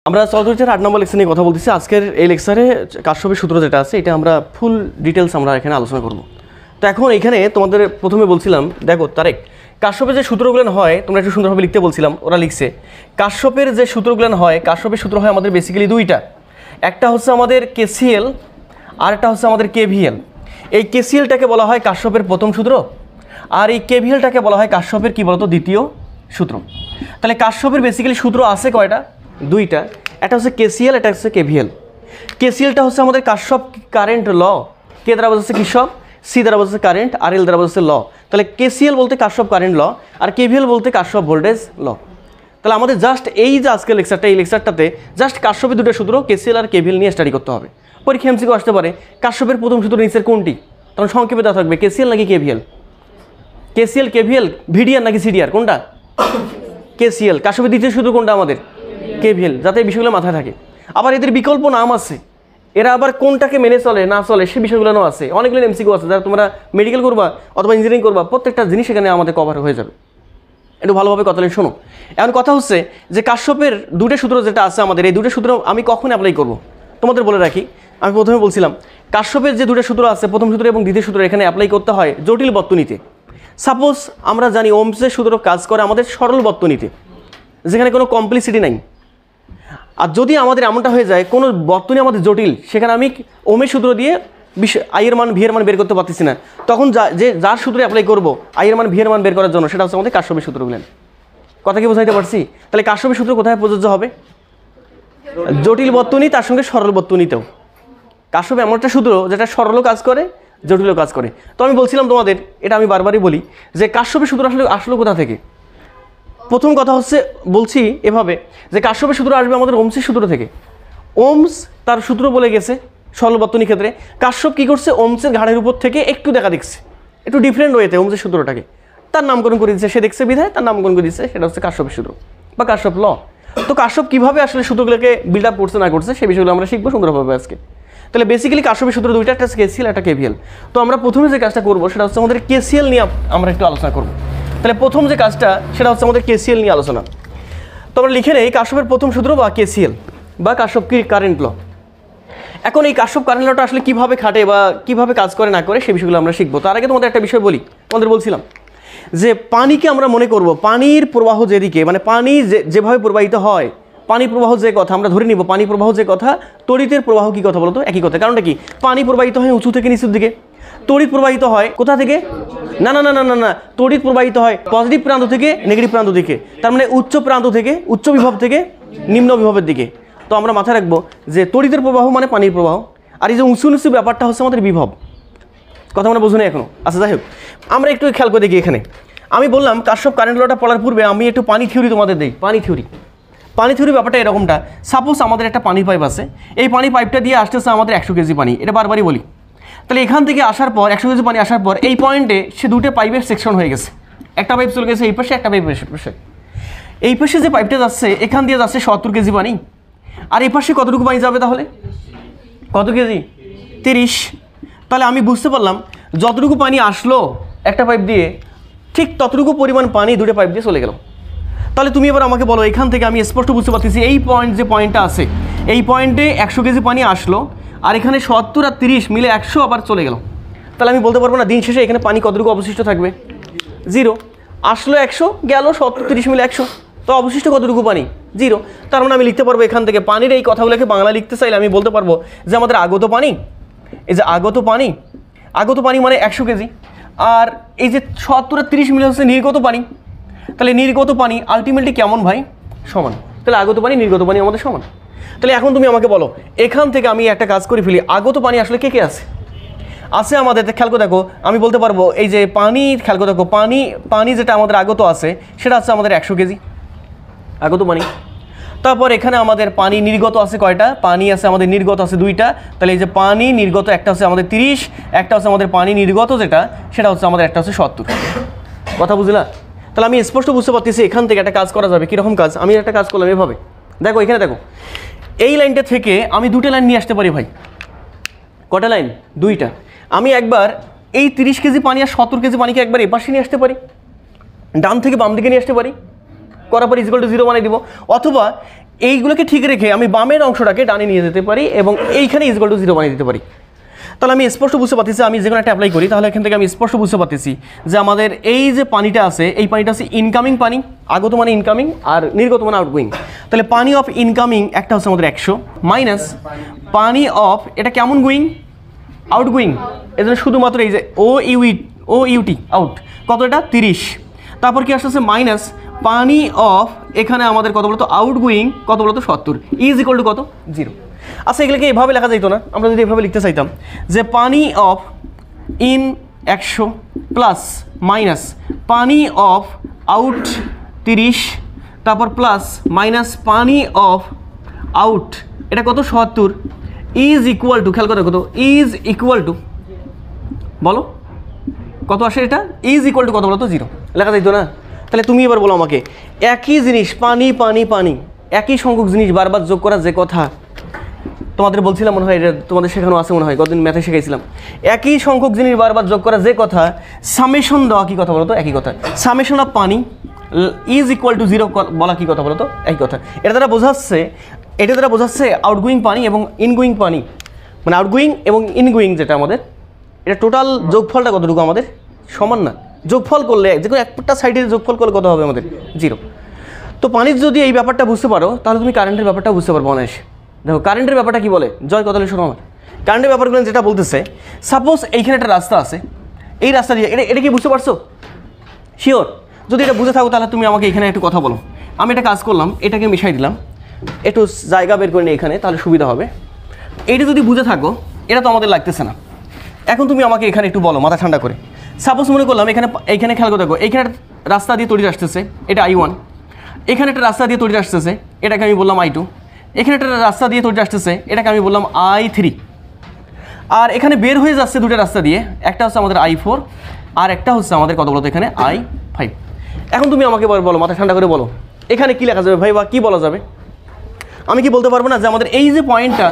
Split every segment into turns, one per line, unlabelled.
আমরা চলচ্চিত্রের 8 নম্বর লেকচার নিয়ে কথা বলতেছি। আজকের এই লেকচারে কাশ্যপের সূত্র যেটা আছে এটা আমরা ফুল ডিটেলস আমরা এখানে আলোচনা করব। তো এখন এখানে তোমাদের প্রথমে বলছিলাম, দেখো তারেক, কাশ্যপের যে সূত্রগুলো হয় তোমরা একটু সুন্দরভাবে লিখতে বলছিলাম, ওরা লিখছে কাশ্যপের যে সূত্রগুলো হয়, কাশ্যপের সূত্র হয় আমাদের বেসিক্যালি দুইটা। একটা হচ্ছে আমাদের কেসিএল আর একটা হচ্ছে আমাদের কেভিএল। এই কেসিএলটাকে বলা হয় কাশ্যপের প্রথম সূত্র, আর এই কেভিএলটাকে বলা হয় কাশ্যপের কী বলতো দ্বিতীয় সূত্র। তাহলে কাশ্যপের বেসিক্যালি সূত্র আছে কয়টা? দুইটা। একটা হচ্ছে কেসিএল, এটা হচ্ছে কেভিএল। কেসিএলটা হচ্ছে আমাদের কাশ্যপ কারেন্ট ল, কে দ্বারা বোঝাচ্ছে কৃষক, সি দ্বারা বোঝাচ্ছে কারেন্ট, আর এল দ্বারা বোঝাচ্ছে ল। তাহলে কেসিএল বলতে কাশ্যপ কারেন্ট ল, আর কেভিএল বলতে কাশ্যপ ভোল্টেজ ল। তাহলে আমাদের জাস্ট এই যে আজকের লেকচারটা, এই লেকচারটাতে জাস্ট কাশ্যপের দুটো সূত্র কেসিএল আর কেভিএল নিয়ে স্টাডি করতে হবে। পরীক্ষা এমসিকিউ আসতে পারে কাশ্যপের প্রথম সূত্র নিচের কোনটি, তখন সংক্ষেপে দেওয়া থাকবে কেসিএল নাকি কেভিএল, কেসিএল কেভিএল, ভিডিআর নাকি সিডিআর, কোনটা? কেসিএল। কাশ্যপের দ্বিতীয় সূত্র কোনটা আমাদের? কেভিএল, যাতে এই বিষয়গুলো মাথায় থাকে। আবার এদের বিকল্প নাম আছে, এরা আবার কোনটাকে মেনে চলে না চলে সে বিষয়গুলো আছে। অনেকগুলো এমসিকিউ আছে, যারা তোমরা মেডিকেল করবা অথবা ইঞ্জিনিয়ারিং করবা, প্রত্যেকটা জিনিস এখানে আমাদের কভার হয়ে যাবে। একটু ভালোভাবে কথাটা শোনো। এখন কথা হচ্ছে যে কাশ্যপের দুটো সূত্র যেটা আছে আমাদের, এই দুটো সূত্র আমি কখন অ্যাপ্লাই করব তোমাদের বলে রাখি। আমি প্রথমে বলছিলাম কাশ্যপের যে দুটো সূত্র আছে, প্রথম সূত্র এবং দ্বিতীয় সূত্র, এখানে অ্যাপ্লাই করতে হয় জটিল বর্তনীতে। সাপোজ আমরা জানি ওমসের সূত্র কাজ করে আমাদের সরল বর্তনীতে, যেখানে কোনো কমপ্লিসিটি নাই। আর যদি আমাদের এমনটা হয়ে যায় কোনো বর্তনী আমাদের জটিল, সেখানে আমি ওমের সূত্র দিয়ে আই এর মান ভি এর মান বের করতে পারতেছি না, তখন যার সূত্রে অ্যাপ্লাই করবো আই এর মান ভি এর মান বের করার জন্য, সেটা হচ্ছে আমাদের কাশ্যপের সূত্রগুলো। কথা কি বোঝাইতে পারছি? তাহলে কাশ্যপের সূত্র কোথায় প্রযোজ্য হবে? জটিল বর্তনী, তার সঙ্গে সরল বর্তনীতেও। কাশ্যপ এমন একটা সূত্র যেটা সরলও কাজ করে, জটিলও কাজ করে। তো আমি বলছিলাম তোমাদের, এটা আমি বারবারই বলি যে কাশ্যপের সূত্র আসলে কোথা থেকে। প্রথম কথা হচ্ছে বলছি এভাবে যে কাশ্যপের সূত্র আসবে আমাদের ওমসের সূত্র থেকে। ওমস তার সূত্র বলে গেছে সরল বর্তনীর ক্ষেত্রে। কাশ্যপ কী করছে? ওমসের ঘাড়ের উপর থেকে একটু দেখা দেখছে, একটু ডিফারেন্ট ওয়েতে ওমসের সূত্রটাকে তার নামকরণ করে দিচ্ছে, সে দেখছে বিধায় তার নামকরণ করে দিচ্ছে, সেটা হচ্ছে কাশ্যপের সূত্র বা কাশ্যপ ল। তো কাশ্যপ কীভাবে আসলে সূত্রগুলোকে বিল্ড আপ করছে না করছে সেই বিষয়গুলো আমরা শিখবো সুন্দরভাবে আজকে। তাহলে বেসিক্যালি কাশ্যপের সূত্র দুইটা, একটা কেসিএল, একটা কেভিএল। তো আমরা প্রথমে যে কাজটা করবো সেটা হচ্ছে আমাদের কেসিএল নিয়ে আমরা একটু আলোচনা করবো। তাহলে প্রথম যে কাজটা সেটা হচ্ছে আমাদের কেসিএল নিয়ে আলোচনা। তো আমরা লিখে নেই কাশ্যপের প্রথম সূত্র বা কেসিএল বা কাশ্যপ কারেন্ট ল। এখন এই কাশ্যপ কারেন্ট লটা আসলে কীভাবে খাটে বা কীভাবে কাজ করে না করে সেই বিষয়গুলো আমরা শিখবো। তার আগে তোমাদের একটা বিষয় বলি, তোমাদের বলছিলাম যে পানিকে আমরা মনে করব পানির প্রবাহ যেদিকে, মানে পানি যেভাবে প্রবাহিত হয়, পানি প্রবাহ যে কথা আমরা ধরে নিব, পানি প্রবাহ যে কথা, তড়িতের প্রবাহ কী কথা বলতো? একই কথা। কারণটা কি? পানি প্রবাহিত হয় উঁচু থেকে নিচুর দিকে, তড়িৎ প্রবাহিত হয় কোথা থেকে? না না না না না না তড়িৎ প্রবাহিত হয় পজিটিভ প্রান্ত থেকে নেগেটিভ প্রান্ত দিকে, তার মানে উচ্চ প্রান্ত থেকে, উচ্চ বিভব থেকে নিম্ন বিভবের দিকে। তো আমরা মাথায় রাখবো যে তড়িতের প্রবাহ মানে পানির প্রবাহ, আর এই যে উঁচু নিচু ব্যাপারটা হচ্ছে আমাদের বিভব। কথা আমরা বুঝুন এখনো? আচ্ছা যাই হোক, আমরা একটু খেয়াল করে দেখি। এখানে আমি বললাম কাশ্যপ কারেন্ট লটা পড়ার পূর্বে আমি একটু পানি থিওরি তোমাদের দিই। পানি থিওরি ব্যাপারটা এরকমটা, সাপোজ আমাদের একটা পানি পাইপ আছে, এই পানি পাইপটা দিয়ে আসতেছে আমাদের 100 কেজি পানি, এটা বারবারই বলি। তাহলে এখান থেকে আসার পর 100 কেজি পানি আসার পর এই পয়েন্টে সে দুটো পাইপের সেকশন হয়ে গেছে, একটা পাইপ চলে গেছে এই পাশে, একটা পাইপ পাশে। এই পাশে যে পাইপটা যাচ্ছে এখান দিয়ে যাচ্ছে 70 কেজি পানি, আর এই পাশে কতটুকু পানি যাবে? তাহলে কত কেজি? 30। তাহলে আমি বুঝতে পারলাম যতটুকু পানি আসলো একটা পাইপ দিয়ে, ঠিক ততটুকু পরিমাণ পানি দুটো পাইপ দিয়ে চলে গেল। তাহলে তুমি এবার আমাকে বলো, এখান থেকে আমি স্পষ্ট বুঝতে পারতেছি এই পয়েন্ট যে পয়েন্টটা আছে, এই পয়েন্টে 100 কেজি পানি আসলো, আর এখানে 70 আর 30 মিলে 100 আবার চলে গেল। তাহলে আমি বলতে পারবো না দিন শেষে এখানে পানি কতটুকু অবশিষ্ট থাকবে? 0। আসলো 100, গেল 70 30 মিলে 100, তো অবশিষ্ট কতটুকু পানি? 0। তার মানে আমি লিখতে পারবো এখান থেকে পানির এই কথাগুলোকে বাংলা লিখতে চাইলে আমি বলতে পারবো যে আমাদের আগত পানি, এই যে আগত পানি মানে 100 কেজি, আর এই যে 70 আর 30 মিলে হচ্ছে নির্গত পানি। তাহলে নির্গত পানি আলটিমেটলি কেমন ভাই? সমান। তাহলে আগত পানি নির্গত পানি আমাদের সমান। তাহলে এখন তুমি আমাকে বলো, এখান থেকে আমি একটা কাজ করে ফেলি, আগত পানি আসলে কে কে আছে আমাদের? খেয়াল করে দেখো, আমি বলতে পারবো এই যে পানি, খেয়াল করে দেখো পানি যেটা আমাদের আগত আছে সেটা আছে আমাদের 100 কেজি আগত পানি। তারপর এখানে আমাদের পানি নির্গত আছে কয়টা? পানি আছে আমাদের নির্গত আছে 2টা। তাহলে এই যে পানি নির্গত একটা হচ্ছে আমাদের 30, একটা হচ্ছে আমাদের পানি নির্গত যেটা সেটা হচ্ছে আমাদের একটা হচ্ছে 70। কথা বুঝলা? তাহলে আমি স্পষ্ট বুঝতে পারতেছি এখান থেকে একটা কাজ করা যাবে। কীরকম কাজ? আমি একটা কাজ করলাম এভাবে, দেখো এখানে দেখো, এই লাইনটা থেকে আমি 2টা লাইন নিয়ে আসতে পারি ভাই। কটা লাইন? 2টা। আমি একবার এই 30 কেজি পানি আর 70 কেজি পানিকে একবার এপাশে নিয়ে আসতে পারি, ডান থেকে বাম দিকে নিয়ে আসতে পারি, করার পর = 0 বানিয়ে দিব। অথবা এইগুলোকে ঠিক রেখে আমি বামের অংশটাকে ডানে নিয়ে যেতে পারি এবং এইখানে ইজ ইকুয়াল টু 0 বানিয়ে দিতে পারি। তাহলে আমি স্পষ্ট বুঝতে পারতেছি, আমি যে কোনো একটা অ্যাপ্লাই করি তাহলে এখান থেকে আমি স্পষ্ট বুঝতে পারতেছি যে আমাদের এই যে পানিটা আছে, এই পানিটা আছে ইনকামিং পানি, আগত মানে ইনকামিং আর নির্গত মানে আউটগোয়িং। তাহলে পানি অফ ইনকামিং একটা হচ্ছে আমাদের 100 মাইনাস পানি অফ এটা কেমন গোয়িং, আউটগোয়িং, এজন্য শুধুমাত্র এই যে ও ইউটি আউট কত, এটা 30। তারপর কি আসতেছে মাইনাস পানি অফ এখানে আমাদের কত বলতো আউটগোয়িং কত বলতো 70 ইজ ইকুয়াল টু কত 0। আচ্ছা এগুলোকে এভাবে লেখা যাইতো না, আমরা যদি এভাবে লিখতে চাইতাম যে পানি অফ ইন 100 প্লাস মাইনাস পানি অফ আউট 30, তারপর প্লাস মাইনাস পানি অফ আউট এটা কত 70 ইজ ইকুয়াল টু, খেয়াল করে কত ইজ ইকুয়াল টু, বলো কত আসে, এটা ইজ ইকুয়াল টু কত বলো তো 0 লেখা যাইতো না। তাহলে তুমি এবার বলো আমাকে, একই জিনিস পানি পানি পানি একই সংখ্যক জিনিস বারবার যোগ করা যে কথা, তোমাদের বলছিলাম মনে হয় এটা তোমাদের শেখানো আছে মনে হয়, কতদিন ম্যাথে শেখাইছিলাম, একই সংখ্যক জিনিস বারবার যোগ করা যে কথা, সামেশন দেওয়া কি কথা বলো তো একই কথা, সামেশন অফ পানি ইজ ইকুয়াল টু 0 বলা কি কথা বলো তো একই কথা। এটা দ্বারা বোঝাচ্ছে আউটগোয়িং পানি এবং ইনগোয়িং পানি, মানে আউটগোয়িং এবং ইনগোয়িং যেটা আমাদের এটা টোটাল যোগফলটা কতটুকু আমাদের সমান না, যোগফল করলে যে কোনো একটা সাইডের যোগফল করলে কত হবে আমাদের 0। তো পানির যদি এই ব্যাপারটা বুঝতে পারো তাহলে তুমি কারেন্টের ব্যাপারটা বুঝতে পারবো অনায়াসে। দেখো কারেন্টের ব্যাপারটা কি বলে, জয় কথা শোনো আমার, কারেন্টের ব্যাপারগুলো যেটা বলতেছে, সাপোজ এইখানে একটা রাস্তা আছে, এই রাস্তা দিয়ে এটা কি বুঝতে পারছো শিওর? যদি এটা বুঝে থাকো তাহলে তুমি আমাকে এখানে একটু কথা বলো। আমি একটা কাজ করলাম, এটাকে মিশাই দিলাম, একটু জায়গা বের করে নিই এখানে, তাহলে সুবিধা হবে। এইটা যদি বুঝে থাকো, এটা তো আমাদের লাগতেছে না। এখন তুমি আমাকে এখানে একটু বলো মাথা ঠান্ডা করে, সাপোজ মনে করলাম এইখানে খেয়াল করে দেখো, এইখানে রাস্তা দিয়ে তৈরি আসতেছে এটা I1, এখানে একটা রাস্তা দিয়ে তৈরি আসতেছে এটাকে আমি বললাম I2, এখানে একটা রাস্তা দিয়ে তৈরি আসতেছে এটাকে আমি বললাম I3, আর এখানে বের হয়ে যাচ্ছে দুটো রাস্তা দিয়ে, একটা হচ্ছে আমাদের I4 আর একটা হচ্ছে আমাদের কত বলতো এখানে I5। এখন তুমি আমাকে বলো মাথা ঠান্ডা করে বলো এখানে কি লেখা যাবে ভাই, বা কি বলা যাবে? আমি কি বলতে পারবো না যে আমাদের এই যে পয়েন্টটা,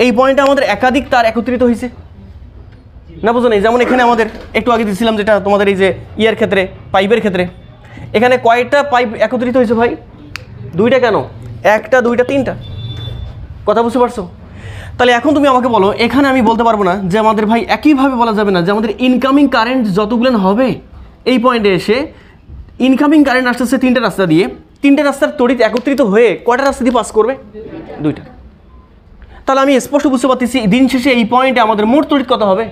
এই পয়েন্টটা আমাদের একাধিক তার একত্রিত হয়েছে না, বুঝো না? যেমন এখানে আমাদের একটু আগে দিয়েছিলাম যেটা তোমাদের এই যে ইয়ের ক্ষেত্রে, পাইপের ক্ষেত্রে, এখানে কয়টা পাইপ একত্রিত হয়েছে ভাই? 2টা, কেন 1টা 2টা 3টা, কথা বুঝতে পারছো? তাহলে এখন তুমি আমাকে বলো, এখানে আমি বলতে পারবো না যে আমাদের ভাই একইভাবে বলা যাবে না যে আমাদের ইনকামিং কারেন্ট যতগুলো হবে এই পয়েন্টে এসে ইনকামিং কারেন্ট আসতেছে 3টা রাস্তা দিয়ে, 3টে রাস্তার তড়িৎ একত্রিত হয়ে কয়টা রাস্তা দিয়ে পাস করবে? 2টা। তাহলে আমি স্পষ্ট বুঝতে পারতেছি দিন শেষে এই পয়েন্টে আমাদের মোট তড়িৎ কত হবে?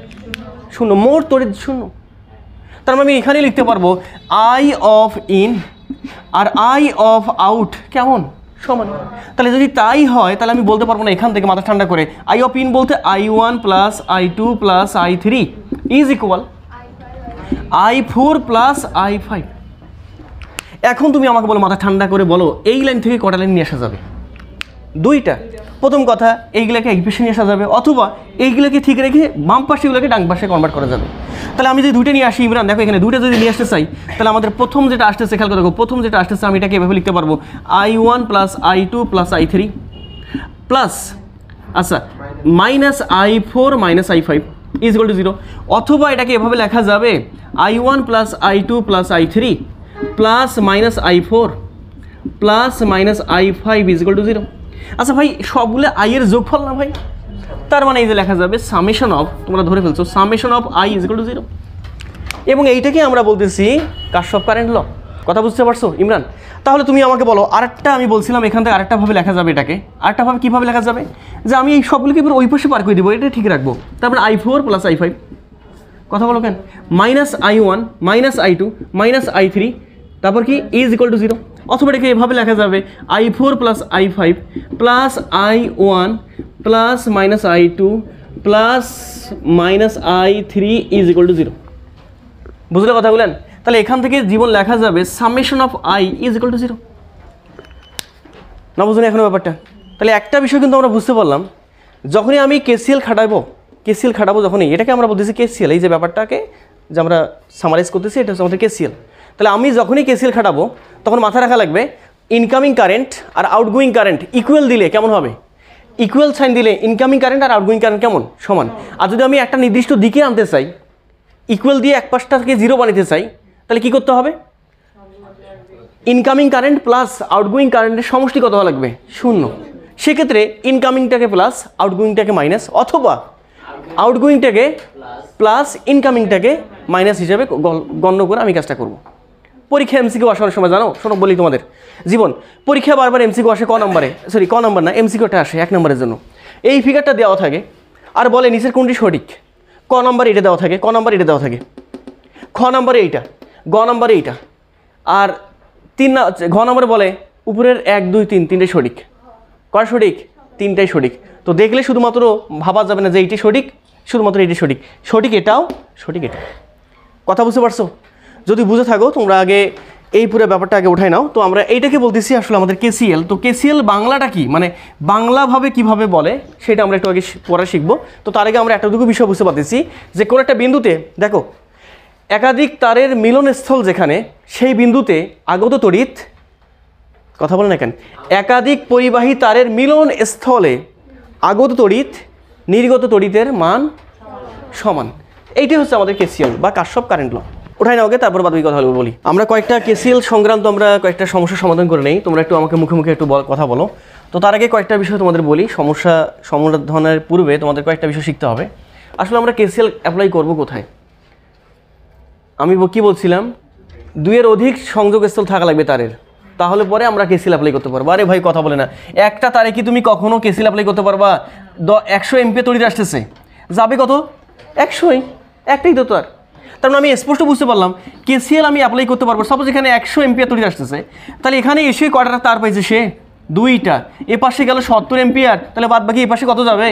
0, মোট তড়িৎ 0। তার মানে আমি এখানে লিখতে পারবো I অফ ইন আর I অফ আউট কেমন সমান। তাহলে যদি তাই হয় তাহলে আমি বলতে পারবো না এখান থেকে মাথা ঠান্ডা করে I অফ ইন বলতে I1 plus I2 plus I3 is equal I4 plus I5। এখন তুমি আমাকে বলো মাথা ঠান্ডা করে বলো এই লাইন থেকে কটা লাইন নিয়ে আসা যাবে? 2টা। প্রথম কথা এইগুলোকে এক পাশে নিয়ে আসা যাবে, অথবা এইগুলোকে ঠিক রেখে বাম পাশেগুলোকে ডান পাশে কনভার্ট করা যাবে। তাহলে আমি যদি 2টা নিয়ে আসি ইমরান, দেখো এখানে 2টা যদি নিয়ে আসতে চাই তাহলে আমাদের প্রথম যেটা আসতেছে খেয়াল করে দেখো, প্রথম যেটা আসতেছে আমি এটাকে এভাবে লিখতে পারবো I1 plus I2 plus I3 plus আচ্ছা minus I4 minus I5 is equal to 0, অথবা এটাকে এভাবে লেখা যাবে I1 plus I2 plus I3 plus minus I4 plus minus I5 is equal to 0। আচ্ছা ভাই সবগুলো I এর যোগফল না ভাই, তার মানে এই যে লেখা যাবে সামেশন অফ, তোমরা ধরে ফেলছো summation of I is equal to 0, এবং এইটাকে আমরা বলতেছি কারশফ কারেন্ট ল। কথা বুঝতে পারছো ইমরান? তাহলে তুমি আমাকে বলো আরেকটা, আমি বলছিলাম এখান থেকে আরেকটা ভাবে লেখা যাবে, এটাকে আরেকটা ভাবে কীভাবে লেখা যাবে যে আমি এই সবগুলোকে ওই পাশে পার করে দেবো, এটা ঠিক রাখবো, তারপরে I4 প্লাস I5, কথা বলো কেন, minus I1 minus I2 minus I3, তারপর কি ইজ ইকুয়াল টু 0, অথবা এটাকে এভাবে লেখা যাবে I4 plus I5 plus I1 plus minus I2 plus minus I3 is equal to 0। বুঝলে কথা বলেন? তাহলে এখান থেকে জীবন লেখা যাবে summation of I is equal to 0। না বুঝলেন এখনো ব্যাপারটা? তাহলে একটা বিষয় কিন্তু আমরা বুঝতে পারলাম, যখনই আমি KCL খাটাবো যখনই, এটাকে আমরা বলতেছি KCL, এই যে ব্যাপারটাকে যে আমরা সামারাইজ করতেছি এটা হচ্ছে আমাদের KCL। তাহলে আমি যখনই KCL খাটাবো তখন মাথায় রাখা লাগবে ইনকামিং কারেন্ট আর আউটগোয়িং কারেন্ট ইকুয়াল দিলে কেমন হবে, ইকুয়াল সাইন দিলে ইনকামিং কারেন্ট আর আউটগোয়িং কারেন্ট কেমন সমান। আর যদি আমি একটা নির্দিষ্ট দিকে আনতে চাই, ইকুয়াল দিয়ে এক পাশটাকে 0 বানাতে চাই, তাহলে কি করতে হবে? ইনকামিং কারেন্ট প্লাস আউটগোয়িং কারেন্টের সমষ্টি কত হওয়া লাগবে? 0। সেক্ষেত্রে ইনকামিংটাকে প্লাস আউটগোয়িংটাকে মাইনাস, অথবা আউটগোয়িংটাকে প্লাস ইনকামিংটাকে মাইনাস হিসেবে গণ্য করে আমি কাজটা করব। পরীক্ষা এমসিকিউ আসার সময় জানো, শোনো বলি তোমাদের জীবন পরীক্ষা বারবার এমসিকিউ আসে ক নাম্বারে, সরি ক নাম্বার না, এমসিকিউটা আসে 1 নম্বরের জন্য। এই ফিগারটা দেওয়া থাকে আর বলে নিচের কোনটি সঠিক। ক নাম্বার এটা দেওয়া থাকে, ক নাম্বার এটা দেওয়া থাকে, খ নাম্বারে এইটা, গ নাম্বারে এইটা, আর ঘ নাম্বারে বলে উপরের 1 2 3 তিনটাই সঠিক। কয় সঠিক? 3টাই সঠিক। তো দেখলে শুধুমাত্র ভাবা যাবে না যে এইটি সঠিক, শুধুমাত্র এইটি সঠিক, সঠিক এটাও, সঠিক এটা। কথা বুঝতে পারছো? যদি বুঝে থাকো তোমরা আগে এই পুরো ব্যাপারটা আগে উঠাই নাও। তো আমরা এইটাকে বলতেছি আসলে আমাদের কেসিএল। তো কেসিএল বাংলাটা কি, মানে বাংলাভাবে কিভাবে বলে সেটা আমরা একটু আগে পরে শিখবো। তো তার আগে আমরা একটা দুটো বিষয় বুঝতে পারতেছি যে কোনো একটা বিন্দুতে দেখো একাধিক তারের মিলনস্থল যেখানে, সেই বিন্দুতে আগত তড়িৎ, কথা বলে না কেন, একাধিক পরিবাহী তারের মিলন স্থলে আগত তড়িৎ নির্গত তড়িতের মান সমান। এইটাই হচ্ছে আমাদের কেসিএল বা কারশফ কারেন্ট ল। ওঠাই না ওকে, তারপর বাদ বাকি কথা বলি। আমরা কয়েকটা কেসিএল সংক্রান্ত আমরা কয়েকটা সমস্যার সমাধান করে নেই। তোমরা একটু আমাকে মুখে মুখে একটু কথা বলো। তো তার আগে কয়েকটা বিষয় তোমাদের বলি, সমস্যা সমাধানের পূর্বে তোমাদের কয়েকটা বিষয় শিখতে হবে। আসলে আমরা কেসিএল অ্যাপ্লাই করব কোথায়? আমি কি বলছিলাম, 2 এর অধিক সংযোগস্থল থাকা লাগবে তারের, তাহলে পরে আমরা কেসিএল অ্যাপ্লাই করতে পারবো। আরে ভাই কথা বলে না, একটা তারে কি তুমি কখনো কেসিএল অ্যাপ্লাই করতে পারবা? 100 এমপিএ তড়িৎ আসতেছে, যাবে কত? 100ই, একটাই তো তার। তার মানে আমি স্পষ্ট বুঝতে পারলাম কেসিএল আমি অ্যাপ্লাই করতে পারবো। সাপোজ এখানে 100 এমপিএ তড়িৎ আসতেছে, তাহলে এখানে এসে কয়টা তার পাইছে সে? 2টা। এ পাশে গেল 70 এমপিআর, তাহলে বাদ বাকি এ পাশে কত যাবে?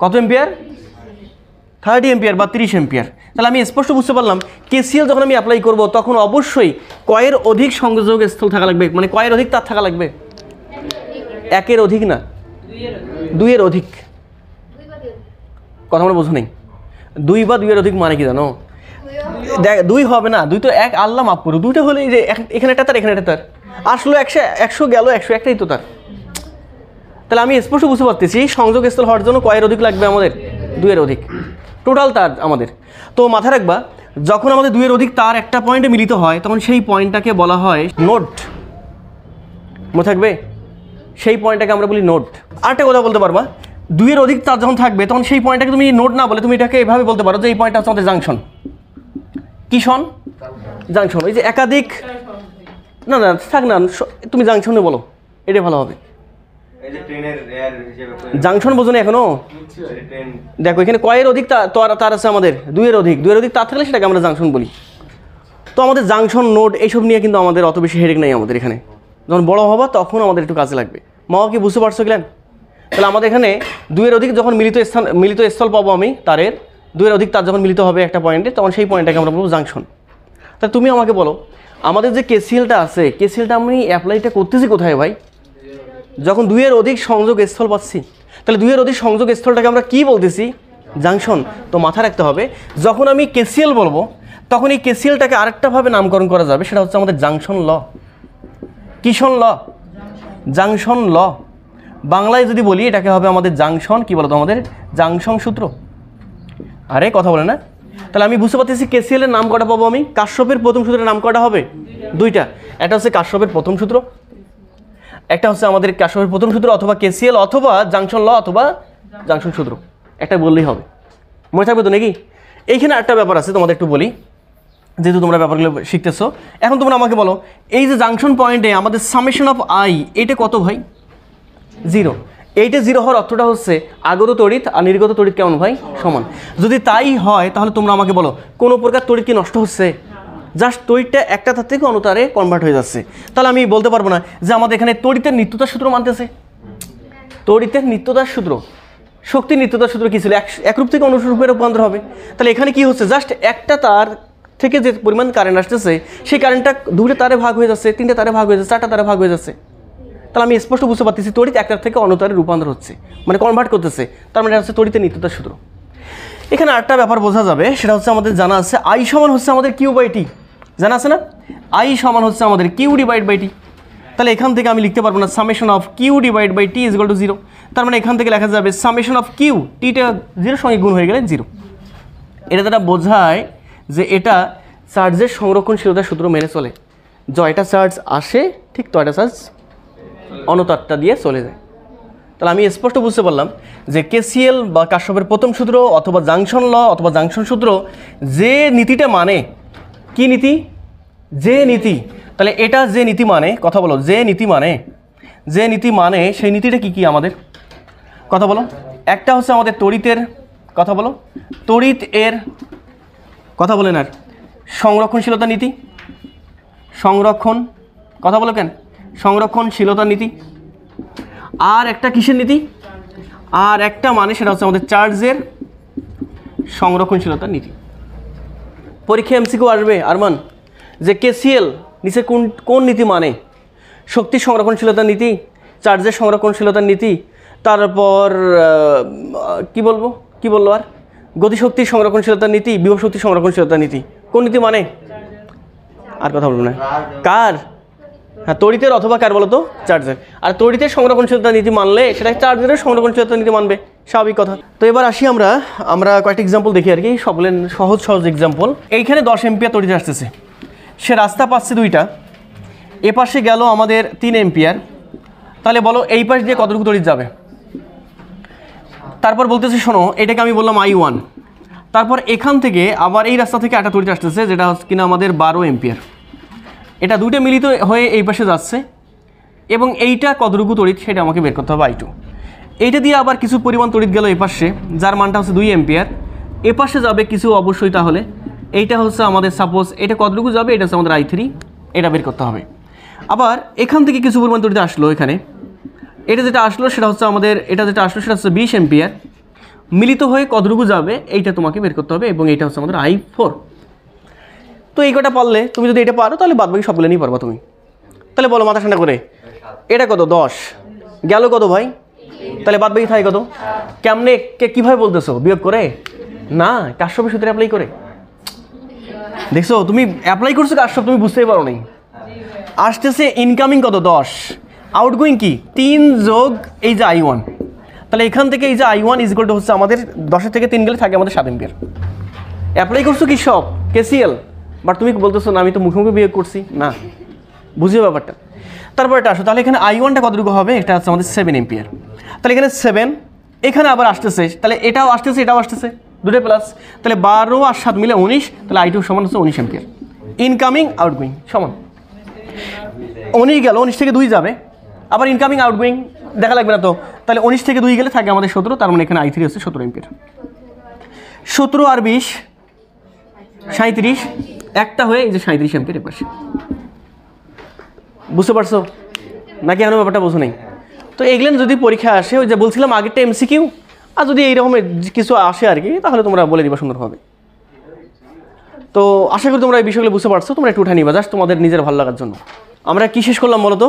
কত এমপিআর? 30 এমপিআর বা 30 এমপিআর। তাহলে আমি স্পষ্ট বুঝতে পারলাম কেসিএল যখন আমি অ্যাপ্লাই করব তখন অবশ্যই কয়ের অধিক সংযোগস্থল থাকা লাগবে, মানে কয়ের অধিক তার থাকা লাগবে? 1-এর অধিক না, 2-এর অধিক। কথা আমরা বোঝো নেই? 2 বা 2-এর অধিক মানে কি জানো? দেখ 2 হবে না, 2 তো 1, আল্লাহ মাফ করো, 2টা হলে যে এখানে একটা তার এখানে একটা তার, আসলে 100 গেল 100, একটাই তো তার। তাহলে আমি স্পষ্ট বুঝতে পারতেছি সংযোগস্থল হওয়ার জন্য কয়ের অধিক লাগবে আমাদের? 2-এর অধিক টোটাল তার আমাদের। তো মাথায় রাখবা যখন আমাদের 2-এর অধিক তার একটা পয়েন্টে মিলিত হয় তখন সেই পয়েন্টটাকে বলা হয় নোড। মনে থাকবে, সেই পয়েন্টটাকে আমরা বলি নোড। আরেকটা কথা বলতে পারবা, 2-এর অধিক তার যখন থাকবে তখন সেই পয়েন্টটাকে তুমি নোড না বলে তুমি এটাকে এভাবে বলতে পারো যে এই পয়েন্টটা হচ্ছে আমাদের জাংশন। কি শোন? জাংশন। ওই যে একাধিক, না না থাক না, তুমি জাংশনে বলো, এটাই ভালো হবে। জাংশন বোঝো না এখনো? দেখো এখানে কয়ের অধিক তার আছে আমাদের? 2-এর অধিক। 2-এর অধিক তার থাকলে সেটাকে আমরা জাংশন বলি। তো আমাদের জাংশন, নোড এইসব নিয়ে কিন্তু আমাদের অত বেশি হেডেক নাই আমাদের এখানে। যখন বড় হবা তখন আমাদের একটু কাজে লাগবে। মা কি বুঝতে পারছো কিলেন? তাহলে আমাদের এখানে 2-এর অধিক যখন মিলিত স্থল পাবো আমি তারের, 2-এর অধিক তার যখন মিলিত হবে একটা পয়েন্টে, তখন সেই পয়েন্টটাকে আমরা বলবো জাংশন। তা তুমি আমাকে বলো আমাদের যে কেসিএলটা আছে, কেসিএলটা আমি অ্যাপ্লাইটা করতেছি কোথায় ভাই? যখন 2-এর অধিক সংযোগ স্থল পাচ্ছি, তাহলে 2-এর অধিক সংযোগ স্থলটাকে আমরা কি বলতেছি? জাংশন। তো মাথায় রাখতে হবে যখন আমি কেসিএল বলবো তখন এই কেসিএলটাকে আরেকটাভাবে নামকরণ করা যাবে, সেটা হচ্ছে আমাদের জাংশন ল। কিশন ল? জাংশন ল। বাংলায় যদি বলি এটাকে হবে আমাদের জাংশন, কি বলতো আমাদের জাংশন সূত্র। আরে কথা বলে না? তাহলে আমি বুঝতে পারতেছি কেসিএলের নাম কটা পাবো আমি? কারশফের প্রথম সূত্রের নাম কটা হবে? 2টা। একটা হচ্ছে কারশফের প্রথম সূত্র, একটা হচ্ছে আমাদের কারশফের প্রথম সূত্র অথবা কেসিএল অথবা জাংশন ল অথবা জাংশন সূত্র, একটা বললেই হবে। মনে থাকবে তো নাকি? এইখানে একটা ব্যাপার আছে তোমাদের একটু বলি, যেহেতু তোমরা ব্যাপারগুলো শিখতেছো। এখন তোমরা আমাকে বলো এই যে জাংশন পয়েন্টে আমাদের সামেশন অফ আই, এটা কত ভাই? 0। এইটা 0 হওয়ার অর্থটা হচ্ছে আগত তড়িৎ আর নির্গত তড়িৎ কেমন ভাই? সমান। যদি তাই হয় তাহলে তোমরা আমাকে বলো কোনো প্রকার তড়িৎ কি নষ্ট হচ্ছে? জাস্ট তড়িৎটা একটা তার থেকে অন্য তারে কনভার্ট হয়ে যাচ্ছে। তাহলে আমি বলতে পারবো না যে আমাদের এখানে তড়িতের নিত্যতার সূত্র মানতেছে। তড়িতের নিত্যতার সূত্র, শক্তির নিত্যতার সূত্র কী ছিল? একরূপ থেকে অনুরূপে রূপান্তর হবে। তাহলে এখানে কি হচ্ছে? জাস্ট একটা তার থেকে যে পরিমাণ কারেন্ট আসতেছে সেই কারেন্টটা 2টা তারে ভাগ হয়ে যাচ্ছে, 3টে তারে ভাগ হয়ে যাচ্ছে, 4টা তারে ভাগ হয়ে যাচ্ছে। তাহলে আমি স্পষ্ট বুঝতে পারতেছি তড়িৎ একটার থেকে অন্য তারে রূপান্তর হচ্ছে, মানে কনভার্ট করতেছে। তার মানে এটা হচ্ছে তড়িতের নিত্যতার সূত্র। এখানে আরেকটা ব্যাপার বোঝা যাবে, সেটা হচ্ছে আমাদের জানা আছে আই সমান হচ্ছে আমাদের কিউ/টি। জানা আছে না? আই সমান হচ্ছে আমাদের কিউ/টি। তাহলে এখান থেকে আমি লিখতে পারবো না summation of Q T is equal to 0। তার মানে এখান থেকে লেখা যাবে সামেশন অফ কিউ, টিটা 0 সঙ্গে গুণ হয়ে গেলে 0। এটা দ্বারা বোঝায় যে এটা চার্জের সংরক্ষণশীলতার সূত্র মেনে চলে। জয়টা চার্জ আসে ঠিক তয়টা চার্জ অন্য তারটা দিয়ে চলে যায়। তাহলে আমি স্পষ্ট বুঝতে পারলাম যে কেসিএল বা কারশফের প্রথম সূত্র অথবা জাংশন ল অথবা জাংশন সূত্র যে নীতিটা মানে, কি নীতি? যে নীতি। তাহলে এটা যে নীতি মানে, কথা বলো, যে নীতি মানে, যে নীতি মানে সেই নীতিটা কি কি আমাদের, কথা বলো। একটা হচ্ছে আমাদের তড়িতের, কথা বলো, তড়িৎ এর, কথা বলেন, আর সংরক্ষণশীলতা নীতি, সংরক্ষণ, কথা বলো কেন, সংরক্ষণশীলতা নীতি। আর একটা কিসের নীতি? আর একটা মানে সেটা হচ্ছে আমাদের চার্জের সংরক্ষণশীলতার নীতি। পরীক্ষা এমসিকিউ আসবে আরমান যে কেসিএল নিচে কোন কোন নীতি মানে? শক্তি সংরক্ষণশীলতার নীতি, চার্জের সংরক্ষণশীলতার নীতি, তারপর কি বলবো আর গতিশক্তির সংরক্ষণশীলতার নীতি, বিভব শক্তির সংরক্ষণশীলতার নীতি। কোন নীতি মানে? আর কথা বলবো না, কার? হ্যাঁ, তড়িতের অথবা কার বলো তো? চার্জের। আর তড়িতের সংরক্ষণশীলতা নীতি মানলে সেটা চার্জের সংরক্ষণশীলতা নীতি মানবে, স্বাভাবিক কথা। তো এবার আসি আমরা কয়েকটা এক্সাম্পল দেখি আর কি, সবগুলো সহজ এক্সাম্পল। এইখানে 10 এম্পিয়ার তড়িৎ আসতেছে, সে রাস্তা পাচ্ছে দুইটা, এ পাশে গেল আমাদের 3 এম্পিয়ার। তাহলে বলো এই পাশ দিয়ে কতটুকু তড়িৎ যাবে? তারপর বলতেছে শোনো, এটাকে আমি বললাম I1। তারপর এখান থেকে আবার এই রাস্তা থেকে একটা তড়িৎ আসতেছে যেটা কিনা আমাদের 12 এম্পিয়ার। এটা দুইটা মিলিত হয়ে এই পাশে যাচ্ছে এবং এইটা কতটুকু তড়িৎ সেটা আমাকে বের করতে হবে I2। এইটা দিয়ে আবার কিছু পরিমাণ তড়িৎ গেল এই পাশে, যার মানটা হচ্ছে 2 এম্পিয়ার। এ পাশে যাবে কিছু অবশ্যই, তাহলে এইটা হচ্ছে আমাদের সাপোজ এটা কতটুকু যাবে, এটা হচ্ছে আমাদের I3, এটা বের করতে হবে। আবার এখান থেকে কিছু পরিমাণ তড়িৎ আসলো এখানে, এটা যেটা আসলো সেটা হচ্ছে আমাদের, এটা যেটা আসলো সেটা হচ্ছে 20 এম্পিয়ার, মিলিত হয়ে কতটুকু যাবে এইটা তোমাকে বের করতে হবে এবং এইটা হচ্ছে আমাদের I4। তো এই কটা পারলে তুমি যদি এটা পারো তাহলে বাদবাকি সবগুলো নিয়ে পারবা তুমি। তাহলে বলো মাথা ঠান্ডা করে, এটা কত? 10 গেল কত ভাই? তাহলে বাদবাকি থাকে কত? কেমনে কীভাবে বলতেছো? বিয়োগ করে না, কারশফের সূত্রে অ্যাপ্লাই করে। দেখছো তুমি অ্যাপ্লাই করছো কারশফ, তুমি বুঝতেই পারো নাই। আসতেছে ইনকামিং কত? 10, আউটগোয়িং কি 3 যোগ এই যে I1। তাহলে এখান থেকে এই যে I1 ইজ ইকুয়াল টু হচ্ছে আমাদের 10 থেকে 3 গেলে থাকে আমাদের 7 এম্পিয়ার। অ্যাপ্লাই করছো কি সব কেসিএল, বাট তুমি বলতেছো না আমি তো মুখোমুখি বিয়োগ করছি না, বুঝিও ব্যাপারটা। তারপর এটা আসো, তাহলে এখানে I1টা কতটুকু হবে? এটা হচ্ছে আমাদের 7 এম্পিয়ার। তাহলে এখানে 7, এখানে আবার আসতেছে, তাহলে এটাও আসতেছে এটাও আসতেছে, দুটো প্লাস, তাহলে 12 আর 7 মিলে 19, তাহলে I2 সমান হচ্ছে 19 এম্পিয়ার। ইনকামিং আউটগোয়িং সমান 19 গেল, 19 থেকে 2 যাবে, আবার ইনকামিং আউটগোয়িং দেখা লাগবে না তো, তাহলে 19 থেকে 2 গেলে থাকে আমাদের 17, তার মানে এখানে I3 হচ্ছে 17 এম্পিয়ার। 17 আর 20 37, একটা হয়ে এই যে 37 এম্পিয়ার পাশে। বুঝতে পারছো নাকি এখনো ব্যাপারটা বোঝো নেই? তো এগুলো যদি পরীক্ষা আসে, ওই যে বলছিলাম আগেরটা এমসিকিউ, আর যদি এইরকমের কিছু আসে আর কি, তাহলে তোমরা বলে দিবা সুন্দরভাবে। তো আশা করি তোমরা এই বিষয়গুলো বুঝতে পারছো, তোমরা একটু উঠে নিবা জাস্ট তোমাদের নিজের ভালো লাগার জন্য। আমরা কি শেষ করলাম বলো তো?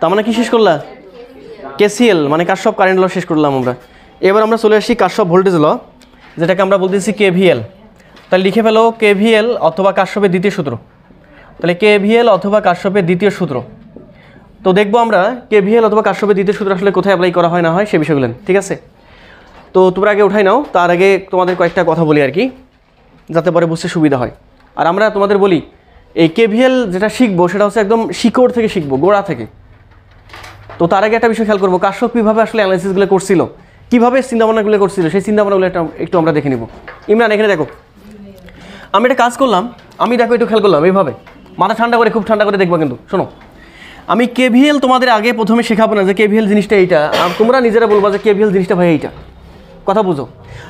তার মানে কি শেষ করলাম? কেসিএল মানে কারশফ কারেন্ট ল শেষ করলাম আমরা। এবার আমরা চলে আসি কারশফ ভোল্টেজ ল, যেটাকে আমরা বলতেছি কেভিএল। তাহলে লিখে ফেলো কেভিএল অথবা কারশফের দ্বিতীয় সূত্র। তাহলে কেভিএল অথবা কারশফের দ্বিতীয় সূত্র। তো দেখবো আমরা কেভিএল অথবা কারশফের দ্বিতীয় সূত্র আসলে কোথায় অ্যাপ্লাই করা হয় না হয় সে বিষয়গুলো, ঠিক আছে? তো তোমরা আগে উঠাই নাও, তার আগে তোমাদের কয়েকটা কথা বলি আর কি, যাতে পরে বুঝতে সুবিধা হয়। আর আমরা তোমাদের বলি এই কেভিএল যেটা শিখবো সেটা হচ্ছে একদম শিকড় থেকে শিখবো, গোড়া থেকে। তো তার আগে একটা বিষয় খেয়াল করবো, কারশফ কীভাবে আসলে অ্যানালাইসিসগুলো করছিল, কীভাবে চিন্তাভাবনাগুলো করছিল, সেই চিন্তাভাবনাগুলো একটু আমরা দেখে নিব। ইমরান এখানে দেখো, আমি একটা কাজ করলাম, আমি দেখো একটু খেয়াল করলাম এইভাবে, মাথা ঠান্ডা করে, খুব ঠান্ডা করে দেখবো কিন্তু। শোনো, আমি কেভিএল তোমাদের আগে প্রথমে শেখাবো না যে কেভিএল জিনিসটা এইটা, আর তোমরা নিজেরা বলবো যে কেভিএল জিনিসটা ভাই এইটা, কথা বুঝো।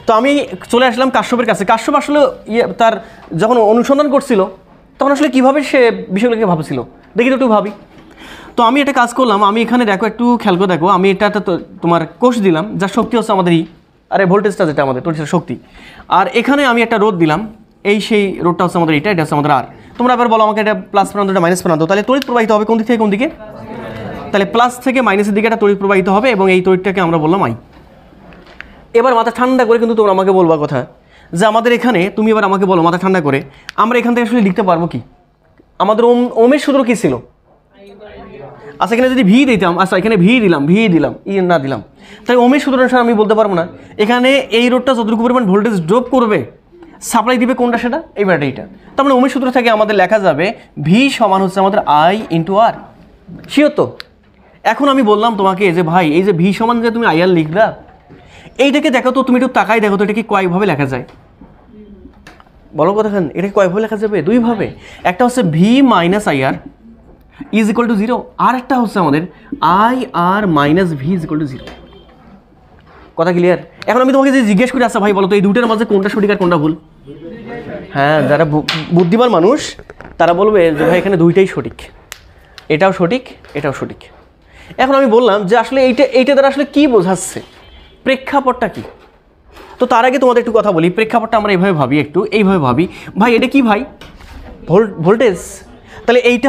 তো আমি চলে আসলাম কারশফের কাছে। কারশফ আসলে তার যখন অনুসন্ধান করছিল তখন আসলে কীভাবে সে বিষয়গুলোকে ভাবছিল দেখি তো একটু ভাবি। তো আমি একটা কাজ করলাম, আমি এখানে দেখো একটু খেয়াল করে দেখো, আমি এটা তোমার কোষ দিলাম যার শক্তি হচ্ছে আমাদের আরে ভোল্টেজটা যেটা আমাদের তড়িৎ শক্তি, আর এখানে আমি একটা রোধ দিলাম, এই সেই রোধটা হচ্ছে আমাদের এটা হচ্ছে আমাদের আর। তোমরা এবার বলো আমাকে এটা প্লাস প্রান্ত, এটা মাইনাস প্রান্ত, তাহলে তড়িৎ প্রবাহিত হবে কোন দিক থেকে কোন দিকে? তাহলে প্লাস থেকে মাইনাসের দিকে একটা তড়িৎ প্রবাহিত হবে এবং এই তড়িৎটাকে আমরা বললাম I। এবার মাথা ঠান্ডা করে কিন্তু তোমরা আমাকে বলবা কথা যে আমাদের এখানে, তুমি এবার আমাকে বলো মাথা ঠান্ডা করে, আমরা এখান থেকে আসলে লিখতে পারবো কি? আমাদের ওমের সূত্র কী ছিল? আচ্ছা এখানে যদি ভি দিতাম, আচ্ছা এখানে ভি দিলাম না দিলাম, তাই ওমের সূত্র অনুসারে আমি বলতে পারবো না এখানে এই রোডটা যতটুকু পরিমাণ ভোল্টেজ ড্রপ করবে সাপ্লাই দিবে কোনটা সেটা, এই ব্যাটারিটা। তার মানে ওমের সূত্র থেকে আমাদের লেখা যাবে ভি সমান হচ্ছে আমাদের আই ইন্টু আর। শিওর তো? এখন আমি বললাম তোমাকে যে ভাই এই যে ভি সমান যে তুমি আইআর লিখলা, এইটাকে দেখো তো, তুমি একটু তাকাই দেখো তো এটাকে কয়েকভাবে লেখা যায় বলো কতক্ষণ? এটাকে কয়েকভাবে লেখা যাবে? দুইভাবে। একটা হচ্ছে V minus IR is equal to zero, আর একটা হচ্ছে আমাদের I R minus V is equal to zero. কথা ক্লিয়ার? এখন আমি তোমাকে যে জিজ্ঞেস করে আসা ভাই বলো তো এই দুটোর মাঝে কোনটা সঠিক আর কোনটা ভুল? হ্যাঁ, যারা বুদ্ধিমান মানুষ তারা বলবে যে ভাই এখানে দুইটাই সঠিক, এটাও সঠিক এটাও সঠিক। এখন আমি বললাম যে আসলে এইটা দ্বারা আসলে কী বোঝাচ্ছে, প্রেক্ষাপটটা কি? তো তার আগে তোমাদের একটু কথা বলি, প্রেক্ষাপটটা আমরা এইভাবে ভাবি, একটু এইভাবে ভাবি। ভাই এটা কি ভাই? ভোল্টেজ। তাহলে এইটা